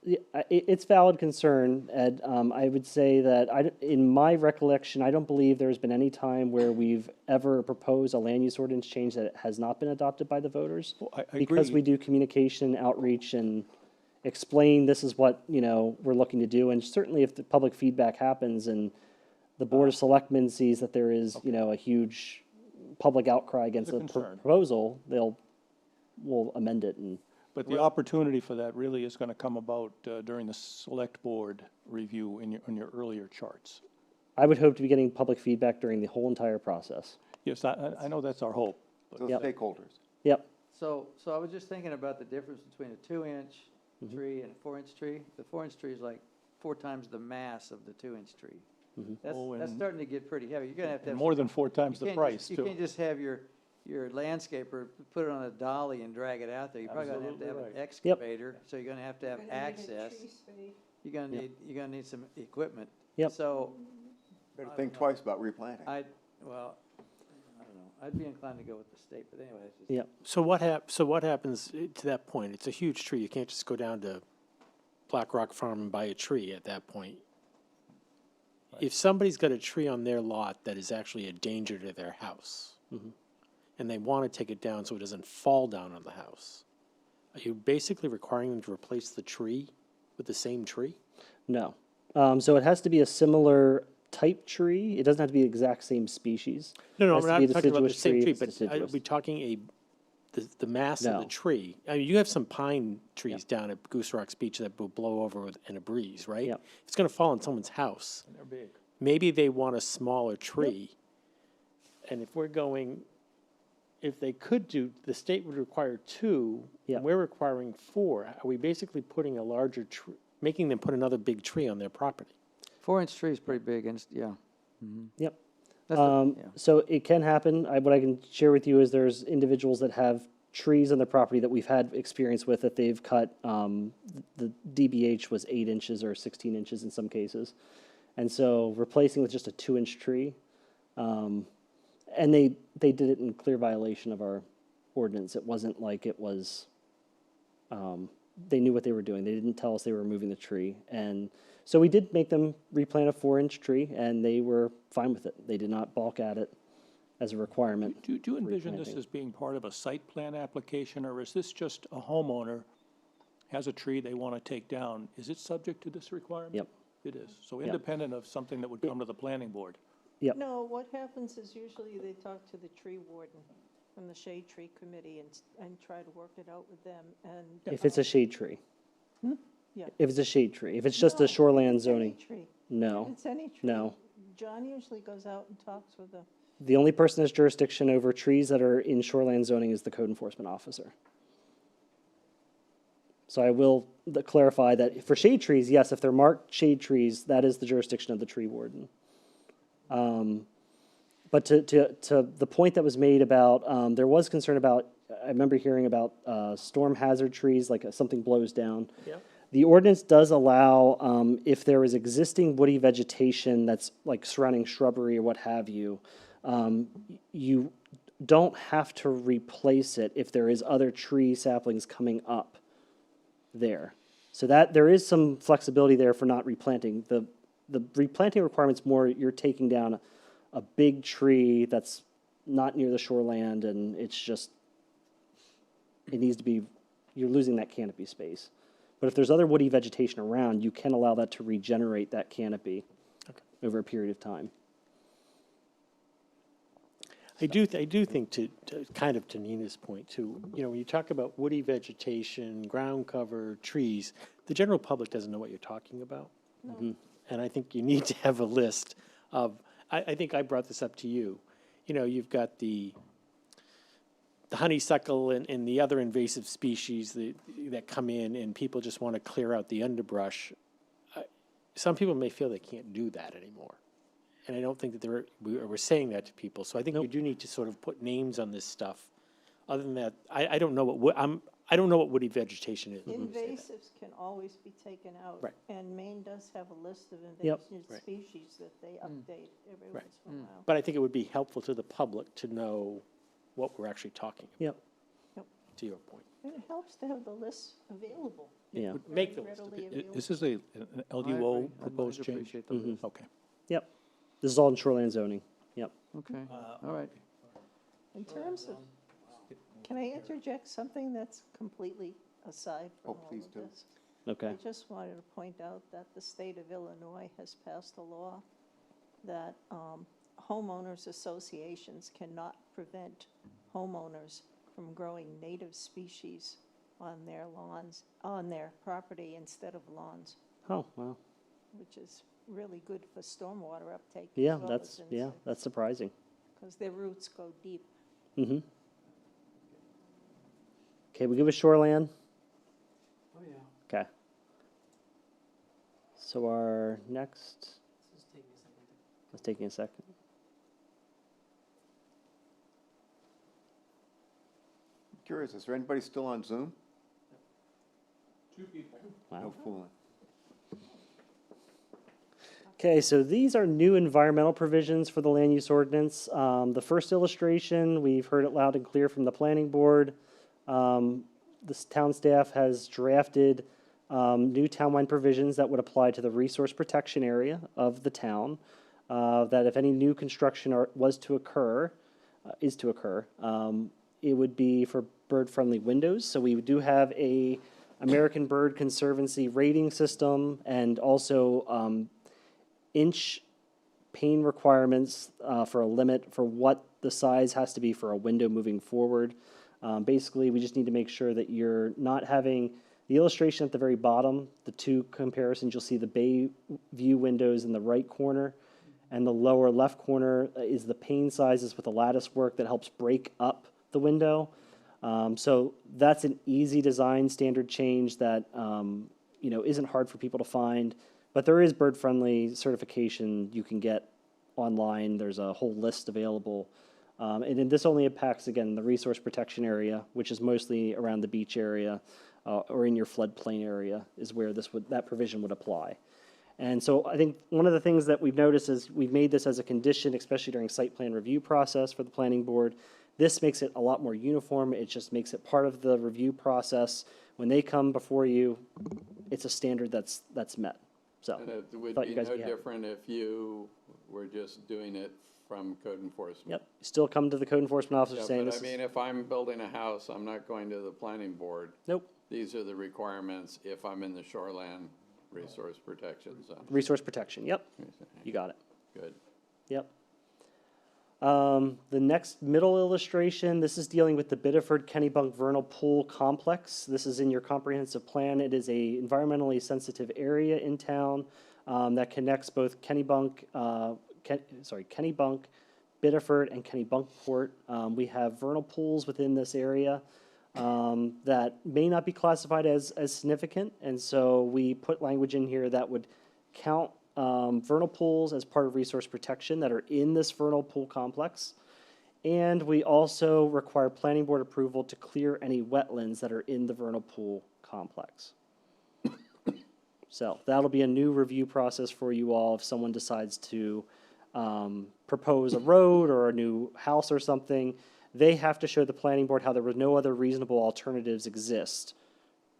yeah, it's valid concern, Ed. I would say that in my recollection, I don't believe there's been any time where we've ever proposed a land use ordinance change that has not been adopted by the voters. Well, I Because we agree. do communication, outreach, and explain this is what, we're looking to do. And certainly if the public feedback happens and the Board of Selectmen sees that there is, a huge public outcry against It's a the concern. proposal, we'll amend it. And But the opportunity for that really is gonna come about during the select board review on your earlier charts. I would hope to be getting public feedback during the whole entire process. Yes, I know that's our hope. Those Yep. stakeholders. Yep, So I was just thinking about the difference between a 2-inch tree and a 4-inch tree. The 4-inch tree is like 4 times the mass of the 2-inch tree. That's Oh, and- starting to get pretty heavy. You're gonna have to And have. more than 4 times you the can't price, just- You too. can't just have your landscaper put it on a dolly and drag it out there. You're probably gonna have to have Absolutely an right. excavator, so you're gonna have to have access. You're gonna need some equipment. Yep. So, Better think twice about replanting. I don't know. I'd be inclined to go with the state, but anyway, it's just. yep. So what happens to that point? It's a huge tree. You can't just go down to Black Rock Farm and buy a tree at that point. If somebody's got a tree on their lot that is actually a danger to their house, and they want to take it down so it doesn't fall down on the house, are you basically requiring them to replace the tree with the same tree? No. So it has to be a similar type tree. It doesn't have to be the exact same species. No, Has I'm to not be a talking about the deciduous same tree tree, if it's but are deciduous. we talking the mass of No. the tree? I mean, you have some pine trees down at Goose Rocks Beach that will blow over in a breeze, right? Yep. It's gonna fall on someone's house. They're big. Maybe they want a smaller tree. And if they could do, the state would require 2, Yep. and we're requiring 4. Are we basically putting a larger tree, making them put another big tree on their property? 4-inch tree is pretty big, and yeah. Yep. That's yeah. So it can happen. What I can share with you is there's individuals that have trees on their property that we've had experience with that they've cut. The DBH was 8 inches or 16 inches in some cases. And so replacing with just a 2-inch tree, and they did it in clear violation of our ordinance. It wasn't like it was, they knew what they were doing. They didn't tell us they were removing the tree. And so we did make them replant a 4-inch tree, and they were fine with it. They did not balk at it. as a requirement. Do you envision this replanting. as being part of a site plan application, or is this just a homeowner has a tree they want to take down? Is it subject to this requirement? Yep. It is. So independent of something that would come to the planning board. Yep. No, what happens is usually they talk to the tree warden from the shade tree committee and try to work it out with them, and. If it's a shade tree. Yeah. If it's a shade tree. If it's just No, a shoreland it's any zoning, tree. no. It's any tree. no. John usually goes out and talks with the, The only person that has jurisdiction over trees that are in shoreland zoning is the code enforcement officer. So I will clarify that for shade trees, yes, if they're marked shade trees, that is the jurisdiction of the tree warden. But to the point that was made about, there was concern about, I remember hearing about storm hazard trees, like something blows down. Yep. The ordinance does allow, if there is existing woody vegetation that's like surrounding shrubbery or what have you, you don't have to replace it if there is other tree saplings coming up there. So that, there is some flexibility there for not replanting. The replanting requirement's more, you're taking down a big tree that's not near the shoreland, and it's just, it needs to be, you're losing that canopy space. But if there's other woody vegetation around, you can allow that to regenerate that canopy over a period of time. I do think to kind of to Nina's point too, you know, when you talk about woody vegetation, ground cover, trees, the general public doesn't know what you're talking about. And I think you need to have a list of, I think I brought this up to you. You know, you've got the honeysuckle and the other invasive species that come in, and people just want to clear out the underbrush. Some people may feel they can't do that anymore. And I don't think that we're saying that to people. So I think we do need to sort of put names on this stuff. Other than that, I don't know I don't know what woody vegetation is. let me say that. invasives can always be taken out. Right. And Maine does have a list of Yep. invasive Right. species that they update every Right. once in a while. But I think it would be helpful to the public to know what we're actually talking about, Yep. to your point. And it helps to have the list available. Yeah. Make the list. Readily available. Is this an LUO proposed change? Appreciate the list. Okay. Yep. This is all in shoreland zoning. Yep. Okay, all right. In terms of, can I interject something that's completely aside from all please of do. this? Okay. I just wanted to point out that the state of Illinois has passed a law that homeowners associations cannot prevent homeowners from growing native species on their lawns, on their property instead of lawns, Oh, wow. which is really good for stormwater uptake. Yeah, that's surprising. Because their roots go deep. Mm-hmm. Okay, we give a shoreland. Oh, yeah. Okay. So our next. It's taking a second. Curious, is there anybody still on Zoom? Wow. No fooling. Okay, so these are new environmental provisions for the land use ordinance. The first illustration, we've heard it loud and clear from the planning board. This town staff has drafted new townwide provisions that would apply to the resource protection area of the town. That if any new construction is to occur, it would be for bird-friendly windows. So we do have a American Bird Conservancy rating system, and also inch pane requirements for a limit for what the size has to be for a window moving forward. Basically, we just need to make sure that you're not having the illustration at the very bottom, the two comparisons. You'll see the bay view windows in the right corner, and the lower left corner is the pane sizes with the lattice work that helps break up the window. So that's an easy design standard change that isn't hard for people to find. But there is bird-friendly certification you can get online. There's a whole list available. And then this only impacts, again, the resource protection area, which is mostly around the beach area or in your floodplain area is where that provision would apply. And so I think one of the things that we've noticed is we've made this as a condition, especially during site plan review process for the planning board. This makes it a lot more uniform. It just makes it part of the review process. When they come before you, it's a standard that's met. So And it would thought be you guys no would be happy. different if you were just doing it from code enforcement. Yep, still come to the code enforcement officer Yeah, saying but this I is, mean, if I'm building a house, I'm not going to the planning board. nope, These are the requirements if I'm in the shoreland resource protection zone. resource protection, yep, you got it, Good. yep. The next middle illustration, this is dealing with the Biddeford Kennebunk Vernal Pool Complex. This is in your comprehensive plan. It is a environmentally sensitive area in town that connects both Kennebunk, Biddeford, and Kennebunkport. We have vernal pools within this area that may not be classified as significant, and so we put language in here that would count vernal pools as part of resource protection that are in this vernal pool complex. And we also require planning board approval to clear any wetlands that are in the vernal pool complex. So that'll be a new review process for you all if someone decides to propose a road or a new house or something. They have to show the planning board how there were no other reasonable alternatives exist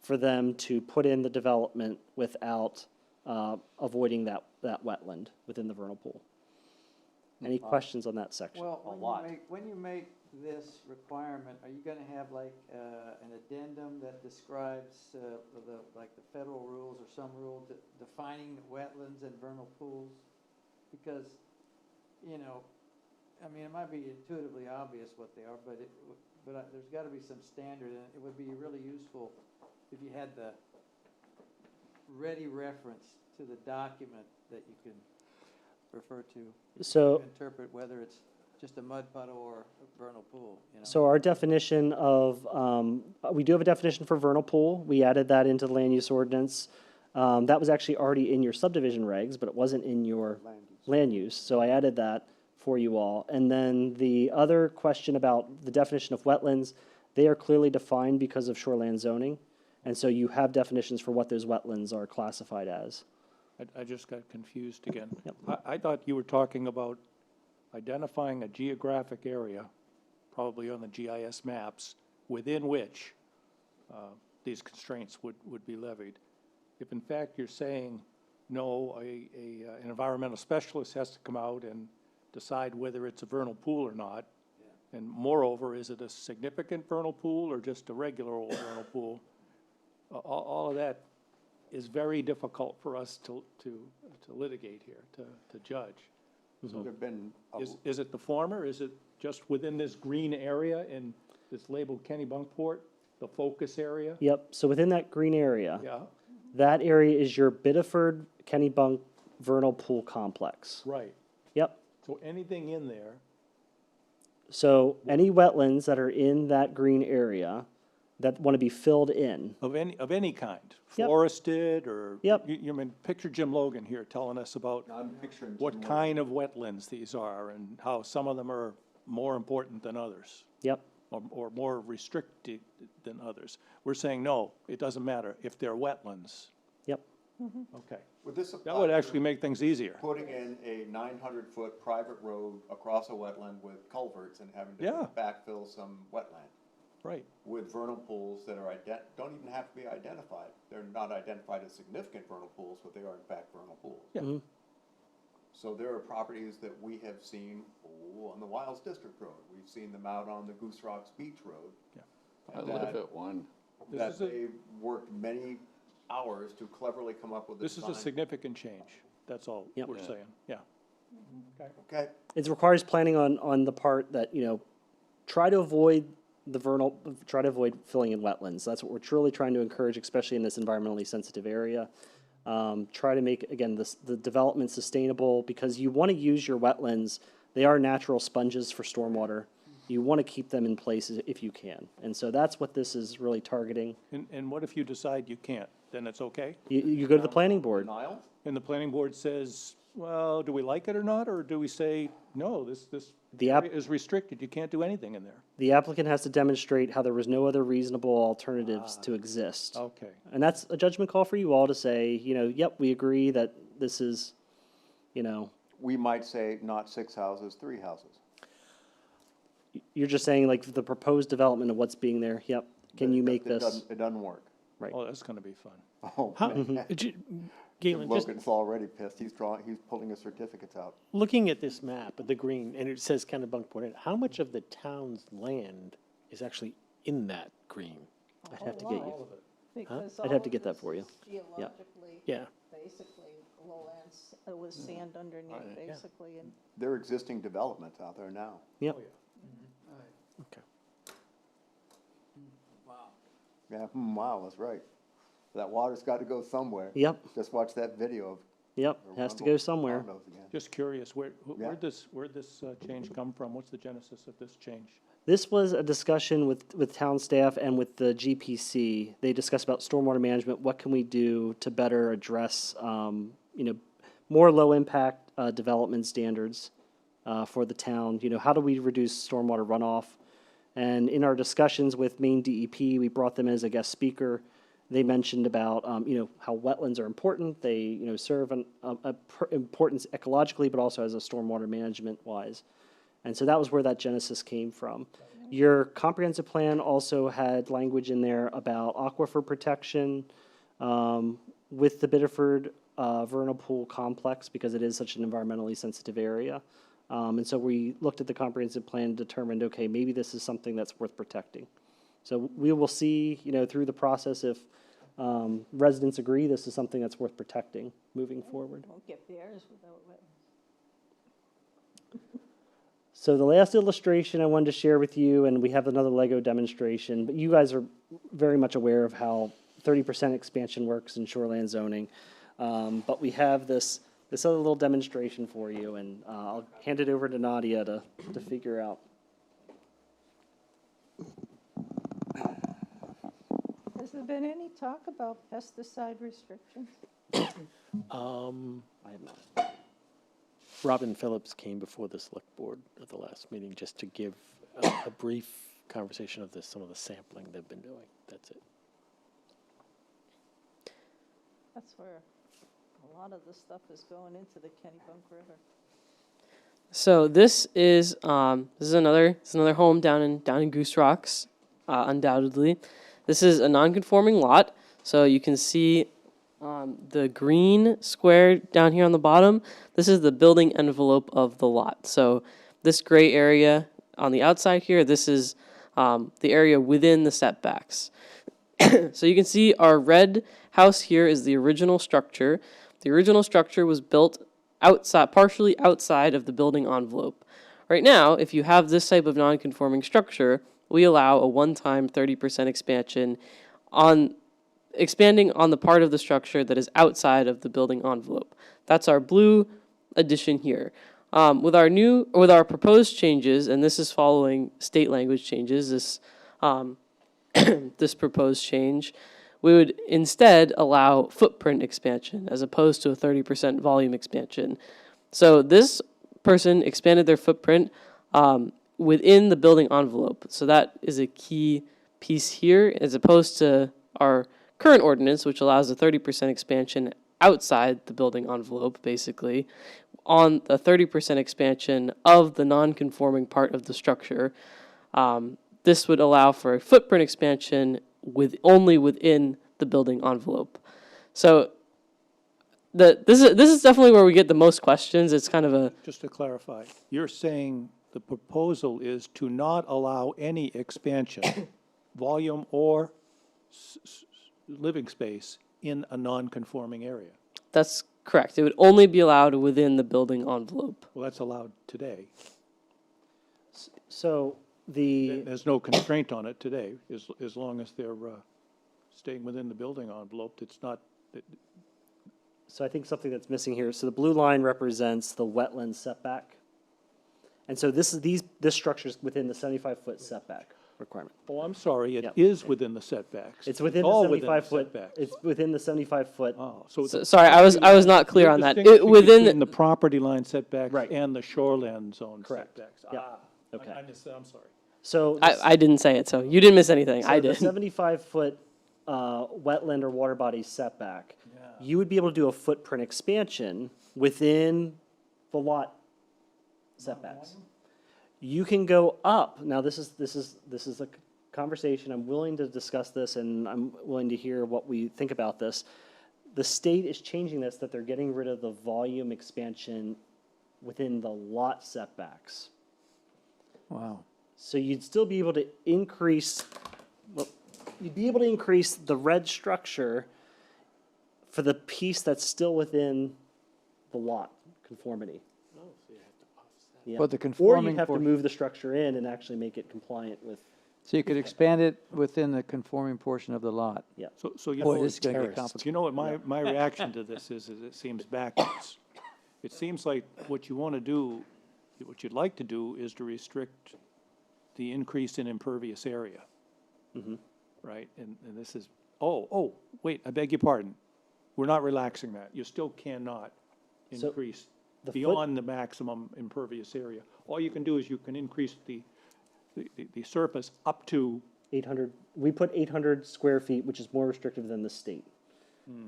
for them to put in the development without avoiding that wetland within the vernal pool. Any questions on that section? Well, when you make this requirement, are you gonna have like, an addendum that describes, like the federal rules or some rule defining wetlands and vernal pools? Because, you know, I mean, it might be intuitively obvious what they are, but there's gotta be some standard, and it would be really useful if you had the ready reference to the document that you can refer to. So, Interpret whether it's just a mud puddle or a vernal pool, you know? so our definition of, we do have a definition for vernal pool. We added that into the land use ordinance. That was actually already in your subdivision regs, but it wasn't in your land use. So I added that for you all. And then the other question about the definition of wetlands, they are clearly defined because of shoreland zoning. And so you have definitions for what those wetlands are classified as. I just got confused again. Yep. I thought you were talking about identifying a geographic area, probably on the GIS maps, within which these constraints would be levied. If in fact you're saying, no, an environmental specialist has to come out and decide whether it's a vernal pool or not, and moreover, is it a significant vernal pool or just a regular old vernal pool? All of that is very difficult for us to litigate here, to judge. So There've been, is it the former? Is it just within this green area in this labeled Kennebunkport, the focus area? Yep, so within that green area, Yeah, that area is your Biddeford Kennebunk Vernal Pool Complex. right. Yep, So anything in there, so any wetlands that are in that green area that want to be filled in, of any kind, Yep. forested or? Yep. You mean, picture Jim Logan here telling us about I'm picturing. what kind of wetlands these are and how some of them are more important than others, yep, or more restricted than others. We're saying, no, it doesn't matter if they're wetlands. yep. Okay. Would this That apply would to actually make things easier. putting in a 900-foot private road across a wetland with culverts and having Yeah. to backfill some wetland? Right. With vernal pools that are don't even have to be identified. They're not identified as significant vernal pools, but they are in fact vernal pools. Yeah. So there are properties that we have seen on the Wilds District Road. We've seen them out on the Goose Rocks Beach Road. Yeah. I live at one. This That is a- they've worked many hours to cleverly come up with a This is a design. significant change. That's all Yep. we're saying, yeah. Okay. Okay, It requires planning on the part that, try to avoid try to avoid filling in wetlands. That's what we're truly trying to encourage, especially in this environmentally sensitive area. Try to make, again, the development sustainable, because you want to use your wetlands. They are natural sponges for stormwater. You want to keep them in place if you can. And so that's what this is really targeting. And what if you decide you can't? Then it's okay? You go to the planning board. denial? And the planning board says, well, do we like it or not? Or do we say, no, this The app- area is restricted, you can't do anything in there? The applicant has to demonstrate how there was no other reasonable alternatives to exist. Okay. And that's a judgment call for you all to say, yep, we agree that this is, We might say not 6 houses, 3 houses. you're just saying like the proposed development of what's being there, yep. Can you make It this? doesn't- It doesn't work. Right. Oh, that's gonna be fun. Oh, How, man. Galen, just Logan's already pissed. He's pulling his certificates out. looking at this map of the green, and it says Kennebunkport, how much of the town's land is actually in that green? I'd have to get you. Because I'd have to get that for you. Geologically, Yeah. basically, lowlands, it was sand underneath, basically, and There are existing developments out there now. Yep. Okay. Yeah, wow, that's right. That water's got to go somewhere. Yep. Just watch that video of. Yep. Has to go somewhere. Condos again. Just curious, Yeah. where'd this change come from? What's the genesis of this change? This was a discussion with town staff and with the GPC. They discussed about stormwater management. What can we do to better address, more low-impact development standards for the town? How do we reduce stormwater runoff? And in our discussions with Maine DEP, we brought them as a guest speaker. They mentioned about, how wetlands are important. They, serve an importance ecologically, but also as a stormwater management-wise. And so that was where that genesis came from. Your comprehensive plan also had language in there about aquifer protection with the Biddeford vernal pool complex because it is such an environmentally sensitive area. And so we looked at the comprehensive plan and determined, okay, maybe this is something that's worth protecting. So we will see, through the process if residents agree this is something that's worth protecting moving forward. won't get bears without wetlands. So the last illustration I wanted to share with you, and we have another Lego demonstration, but you guys are very much aware of how 30% expansion works in shoreland zoning. But we have this other little demonstration for you, and I'll hand it over to Nadia to figure out. Has there been any talk about pesticide restrictions? I have not. Robin Phillips came before the select board at the last meeting just to give a brief conversation of some of the sampling they've been doing. That's it. That's where a lot of the stuff is going into the Kennebunk River. So this is another home down in Goose Rocks, undoubtedly. This is a non-conforming lot, so you can see the green square down here on the bottom. This is the building envelope of the lot. So this gray area on the outside here, this is the area within the setbacks. So you can see our red house here is the original structure. The original structure was built outside, partially outside of the building envelope. Right now, if you have this type of non-conforming structure, we allow a one-time 30% expansion expanding on the part of the structure that is outside of the building envelope. That's our blue addition here. With our proposed changes, and this is following state language changes, this proposed change, we would instead allow footprint expansion as opposed to a 30% volume expansion. So this person expanded their footprint within the building envelope. So that is a key piece here, as opposed to our current ordinance, which allows a 30% expansion outside the building envelope, basically, on the 30% expansion of the non-conforming part of the structure. This would allow for a footprint expansion only within the building envelope. So this is definitely where we get the most questions. It's kind of a... Just to clarify, you're saying the proposal is to not allow any expansion, volume or living space in a non-conforming area? That's correct. It would only be allowed within the building envelope. Well, that's allowed today. So There's no constraint on it today, as long as they're staying within the building envelope. It's not, So I think something that's missing here, so the blue line represents the wetland setback. And so this structure is within the 75-foot setback requirement. oh, I'm sorry, it Yep. is within the setbacks. It's within the all within 75-foot, setbacks. it's within the 75-foot. Oh, so Sorry, I was not clear you're on that. distinguishing Within between the property line setbacks Right. and the shoreland zone Correct. setbacks. Yep. Ah, Okay. I missed that, I'm sorry. So I didn't say it, so you didn't miss anything. I the did. 75-foot wetland or water body setback, you would be able to do a footprint expansion within the lot setbacks. You can go up. Now this is conversation, I'm willing to discuss this, and I'm willing to hear what we think about this. The state is changing this, that they're getting rid of the volume expansion within the lot setbacks. Wow. So you'd still be able to increase, well, you'd be able to increase the red structure for the piece that's still within the lot conformity. Yeah. But the Or conforming you'd have to por- move the structure in and actually make it compliant with, So you could expand it within the conforming portion of the lot. So you Boy, know, this is gonna get you complicated. know what my reaction to this is it seems backwards. It seems like what you want to do, what you'd like to do is to restrict the increase in impervious area. Right, and this is, wait, I beg your pardon. We're not relaxing that. You still cannot So, increase the foot- beyond the maximum impervious area. All you can do is you can increase the surface up to, 800, we put 800 square feet, which is more restrictive than the state.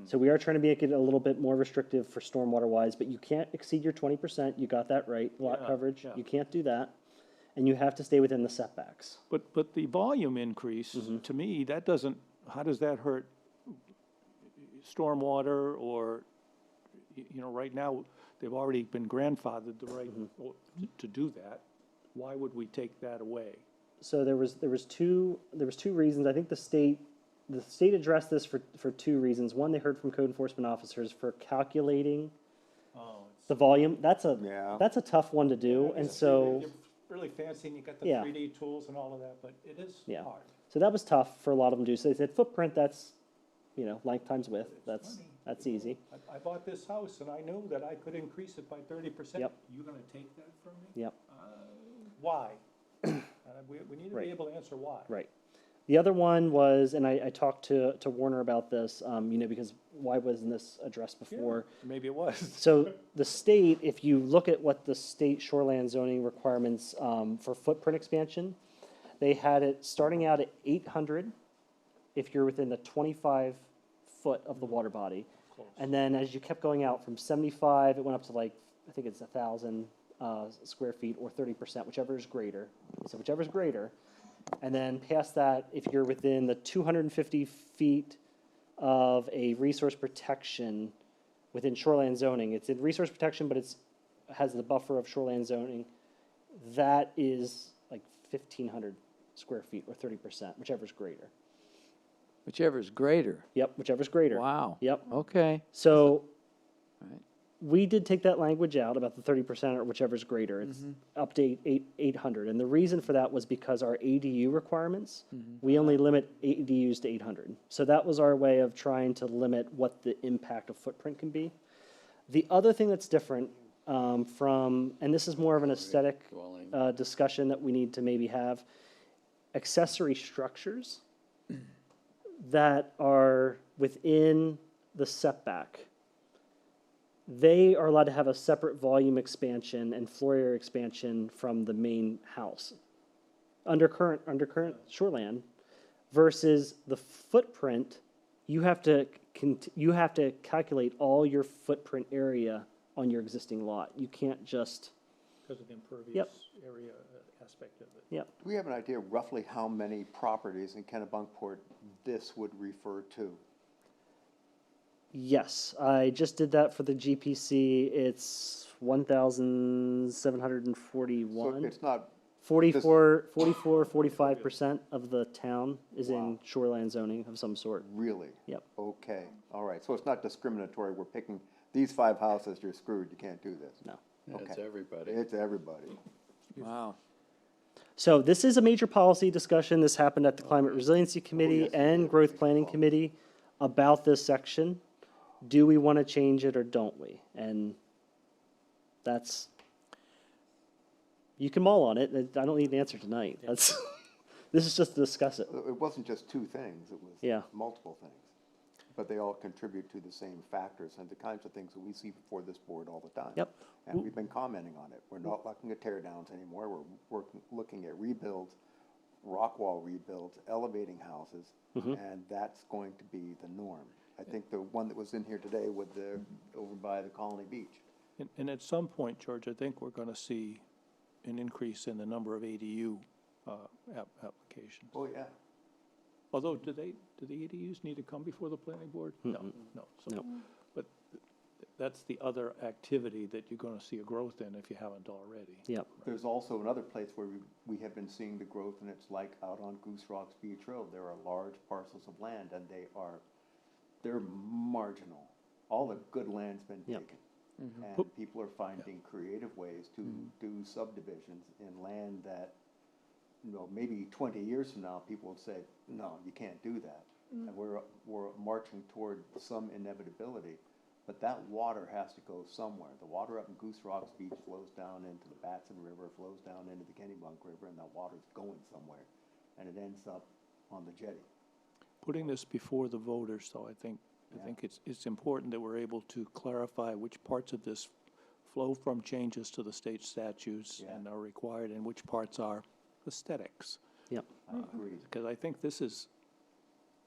So we are trying to make it a little bit more restrictive for stormwater wise, but you can't exceed your 20%, you got that right, lot Yeah, coverage, yeah. you can't do that. And you have to stay within the setbacks. but the volume increase, to me, that doesn't, how does that hurt stormwater or, you know, right now, they've already been grandfathered the right to do that. Why would we take that away? So there was two reasons. I think the state addressed this for two reasons. One, they heard from code enforcement officers for calculating the volume. That's Yeah. a tough one to do, and so Really fancy and you got the Yeah. 3D tools and all of that, but it is yeah. So that was tough for a lot of them to do. So they said footprint, that's, you know, length times width. That's easy. I bought this house and I knew that I could increase it by 30%. Yep. You're gonna take that from me? Yep. Why? We need to Right. be able to answer why. Right. The other one was, and I talked to Warner about this, you know, because why wasn't this addressed before? Maybe it was. So the state, if you look at what the state shoreland zoning requirements for footprint expansion, they had it starting out at 800 if you're within the 25 foot of the water body. And then as you kept going out from 75, it went up to like, I think it's 1,000 square feet or 30%, whichever is greater. So whichever is greater. And then past that, if you're within the 250 feet of a resource protection within shoreline zoning, it's in resource protection, but has the buffer of shoreline zoning, that is like 1,500 square feet or 30%, whichever is greater. Whichever is greater. Yep, whichever's greater. Wow. Yep. Okay. So Right. we did take that language out about the 30% or whichever's greater. It's update 800. And the reason for that was because our ADU requirements, we only limit ADUs to 800. So that was our way of trying to limit what the impact of footprint can be. The other thing that's different from, and this is more of an aesthetic Dwelling. discussion that we need to maybe have, accessory structures that are within the setback, they are allowed to have a separate volume expansion and floor area expansion from the main house under current shoreland, versus the footprint, you have to calculate all your footprint area on your existing lot. You can't just, Because of the impervious Yep. area aspect of it. yep. Do we have an idea roughly how many properties in Kennebunkport this would refer to? Yes, I just did that for the GPC. It's 1,741. So it's not, 45% of the town is in shoreline zoning of some sort. really? Yep. Okay, all right, so it's not discriminatory, we're picking these 5 houses, you're screwed, you can't do this? No. It's Okay. everybody. It's everybody. Wow. So this is a major policy discussion. This happened at the Climate Resiliency Committee yes, it and did. Growth Planning Committee about this section. Do we want to change it or don't we? And that's, you can mull on it. I don't need an answer tonight. That's, this is just to discuss it. It wasn't just 2 things, it was Yeah. multiple things. But they all contribute to the same factors and the kinds of things that we see before this board all the time. Yep. And we've been commenting on it. We're not looking at tear downs anymore. We're looking at rebuilds, rock wall rebuilds, elevating houses, and that's going to be the norm. I think the one that was in here today with over by the Colony Beach. And at some point, George, I think we're gonna see an increase in the number of ADU applications. Oh, yeah. Although, do the ADUs need to come before the planning board? No, no. So, No. but that's the other activity that you're gonna see a growth in if you haven't already. Yep. There's also another place where we have been seeing the growth, and it's like out on Goose Rocks Beach Road. There are large parcels of land, and they're marginal. All the good land's been Yep. taken. And people are finding creative ways to do subdivisions in land that, maybe 20 years from now, people will say, no, you can't do that. And we're marching toward some inevitability. But that water has to go somewhere. The water up in Goose Rocks Beach flows down into the Batson River, flows down into the Kennebunk River, and that water's going somewhere. And it ends up on the jetty. Putting this before the voters, though, I think it's important that we're able to clarify which parts of this flow from changes to the state statutes Yeah. and are required, and which parts are aesthetics. Yep. I agree. Because I think this is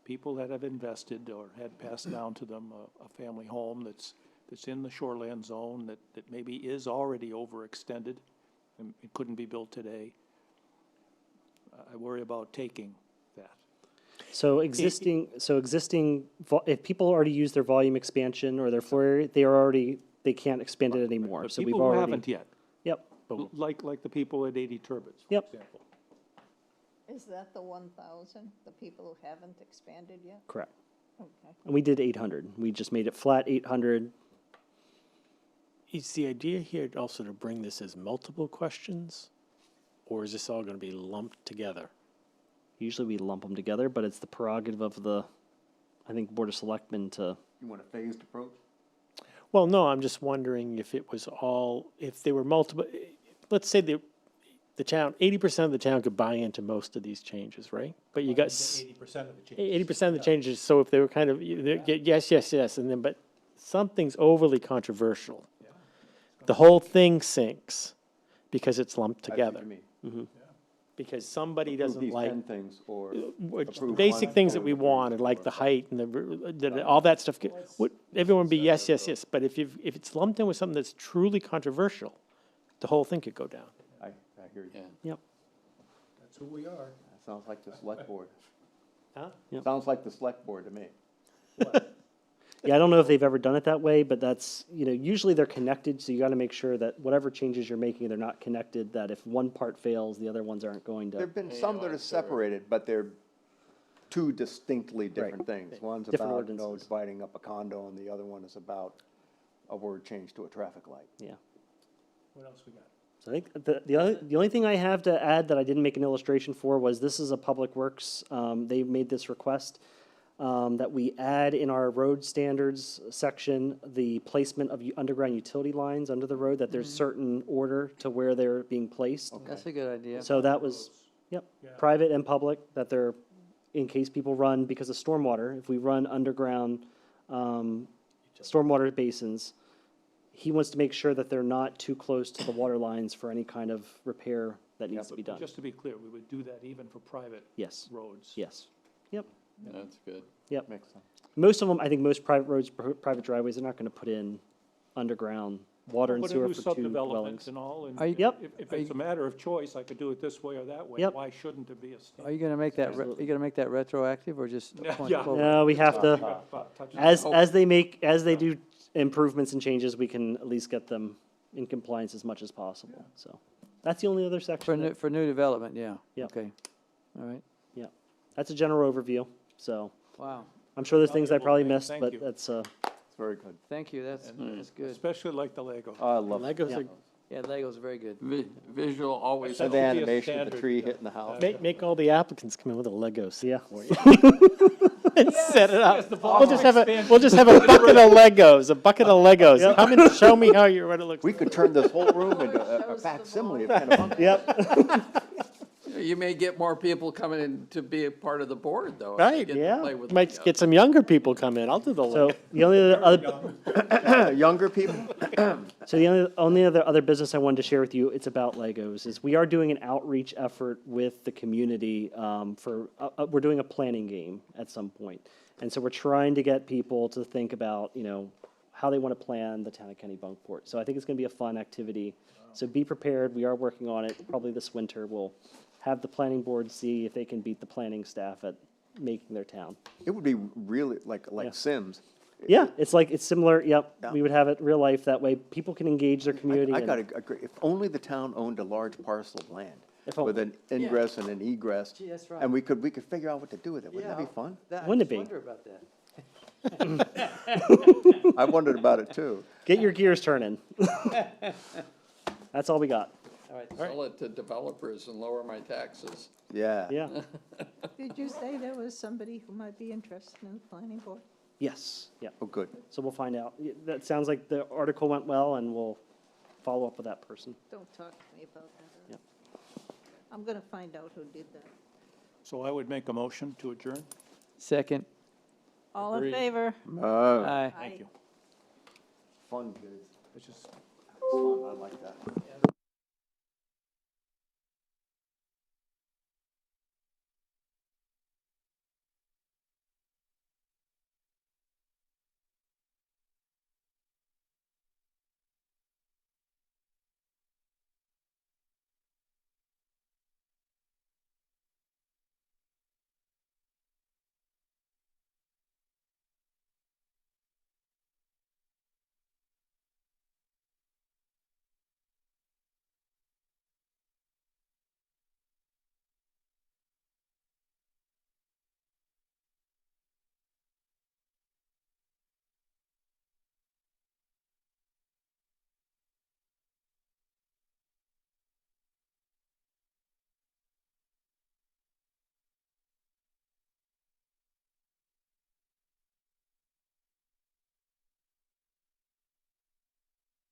people that have invested or had passed down to them a family home that's in the shoreland zone that maybe is already overextended and it couldn't be built today. I worry about taking that. So existing, if people already use their volume expansion or their floor area, they can't expand it anymore. But So we've people who already. haven't yet, Yep, like the people at 80 Turbines, for Yep. example. Is that the 1,000, the people who haven't expanded yet? correct. Okay. And we did 800. We just made it flat 800. Is the idea here also to bring this as multiple questions? Or is this all gonna be lumped together? Usually we lump them together, but it's the prerogative of I think, Board of Selectmen to, You want a phased approach? Well, no, I'm just wondering if if there were multiple, let's say the town, 80% of the town could buy into most of these changes, right? But you got 80% of the change. 80% of the changes, so if they were kind of, yes, yes, yes, and then, but something's overly controversial. The whole thing sinks because it's lumped I see what together. you mean. Because somebody Approve doesn't these like 10 things or which approve basic one things that or we approve wanted, like four. the height and all that stuff. Would everyone be yes, yes, yes? But if it's lumped in with something that's truly controversial, the whole thing could go down. I hear you. yep. That's who we are. That sounds like the select board. Huh? Yep. Sounds like the select board to me. Yeah, I don't know if they've ever done it that way, but that's, usually they're connected, so you got to make sure that whatever changes you're making, they're not connected, that if one part fails, the other ones aren't going to. There've been some that are separated, but they're two distinctly different things. One's Different about, ordinances. dividing up a condo, and the other one is about a word change to a traffic light. Yeah. What else we got? So I think the only thing I have to add that I didn't make an illustration for was this is a Public Works. They made this request that we add in our road standards section the placement of underground utility lines under the road, that there's certain order to where they're being placed. That's a good idea. So that was, private and public, that they're, in case people run, because of stormwater, if we run underground stormwater basins, he wants to make sure that they're not too close to the water lines for any kind of repair that needs to be done. Just to be clear, we would do that even for private Yes, roads. yes, yep, That's good. yep. Makes sense. Most of them, I think most private roads, private driveways, they're not gonna put in underground water and But sewer do for two subdevelopments dwellings. and all, and Are you- Yep. if it's a matter of choice, I could do it this way or that way. Yep. Why shouldn't it be a Are standard? you gonna make that, retroactive or just Yeah. point Yeah. forward? No, we have to, Touch it. as they do improvements and changes, we can at least get them in compliance as much as possible, so. That's the only other For section, new, for new development, yeah. Yep. Okay, all right, that's a general overview, so. wow, I'm sure there's things I probably Valuable, missed, thank but you. that's, It's very good. thank you, that's good. Especially like the Lego. I love it. Legos Yeah. are, Yeah, Lego's very good. Visual always. That And the should be a animation of the standard. tree hitting the house. make all the applicants come in with a Lego set yeah. for you. And set it up. We'll just have a bucket of Legos, Come and show me how what it looks We like. could turn this whole room into a facsimile of Kennebunkport. Yep, You may get more people coming in to be a part of the board, though. if they Right, get to yeah. play with Might Legos. get some younger people come in. I'll do the so Lego. the only other, Younger people? so the only other business I wanted to share with you, it's about Legos, is we are doing an outreach effort with the community, we're doing a planning game at some point. And so we're trying to get people to think about, how they want to plan the town of Kennebunkport. So I think it's going to be a fun activity. So be prepared. We are working on it. Probably this winter, we'll have the planning board see if they can beat the planning staff at making their town. It would be really like Yeah. Sims. Yeah, it's similar. Yep, Yeah. we would have it real life. That way, people can engage their community. I and- gotta agree, if only the town owned a large parcel of land If with only. an ingress and an egress. Gee, that's right. And we could figure out what to do with it. Wouldn't that be Yeah, fun? I Wouldn't it just be? wonder about that. I wondered about it too. Get your gears turning. That's all we got. All right. Sell it to developers and lower my taxes. Yeah. Yeah. Did you say there was somebody who might be interested in the planning board? Yes. Yeah. Oh, good. So we'll find out. That sounds like the article went well, and we'll follow up with that person. Don't talk to me about that. Yep. I'm gonna find out who did that. So I would make a motion to adjourn. Second. All in favor? Aye. Thank you. Fun, kids. It's just, fun, I like that.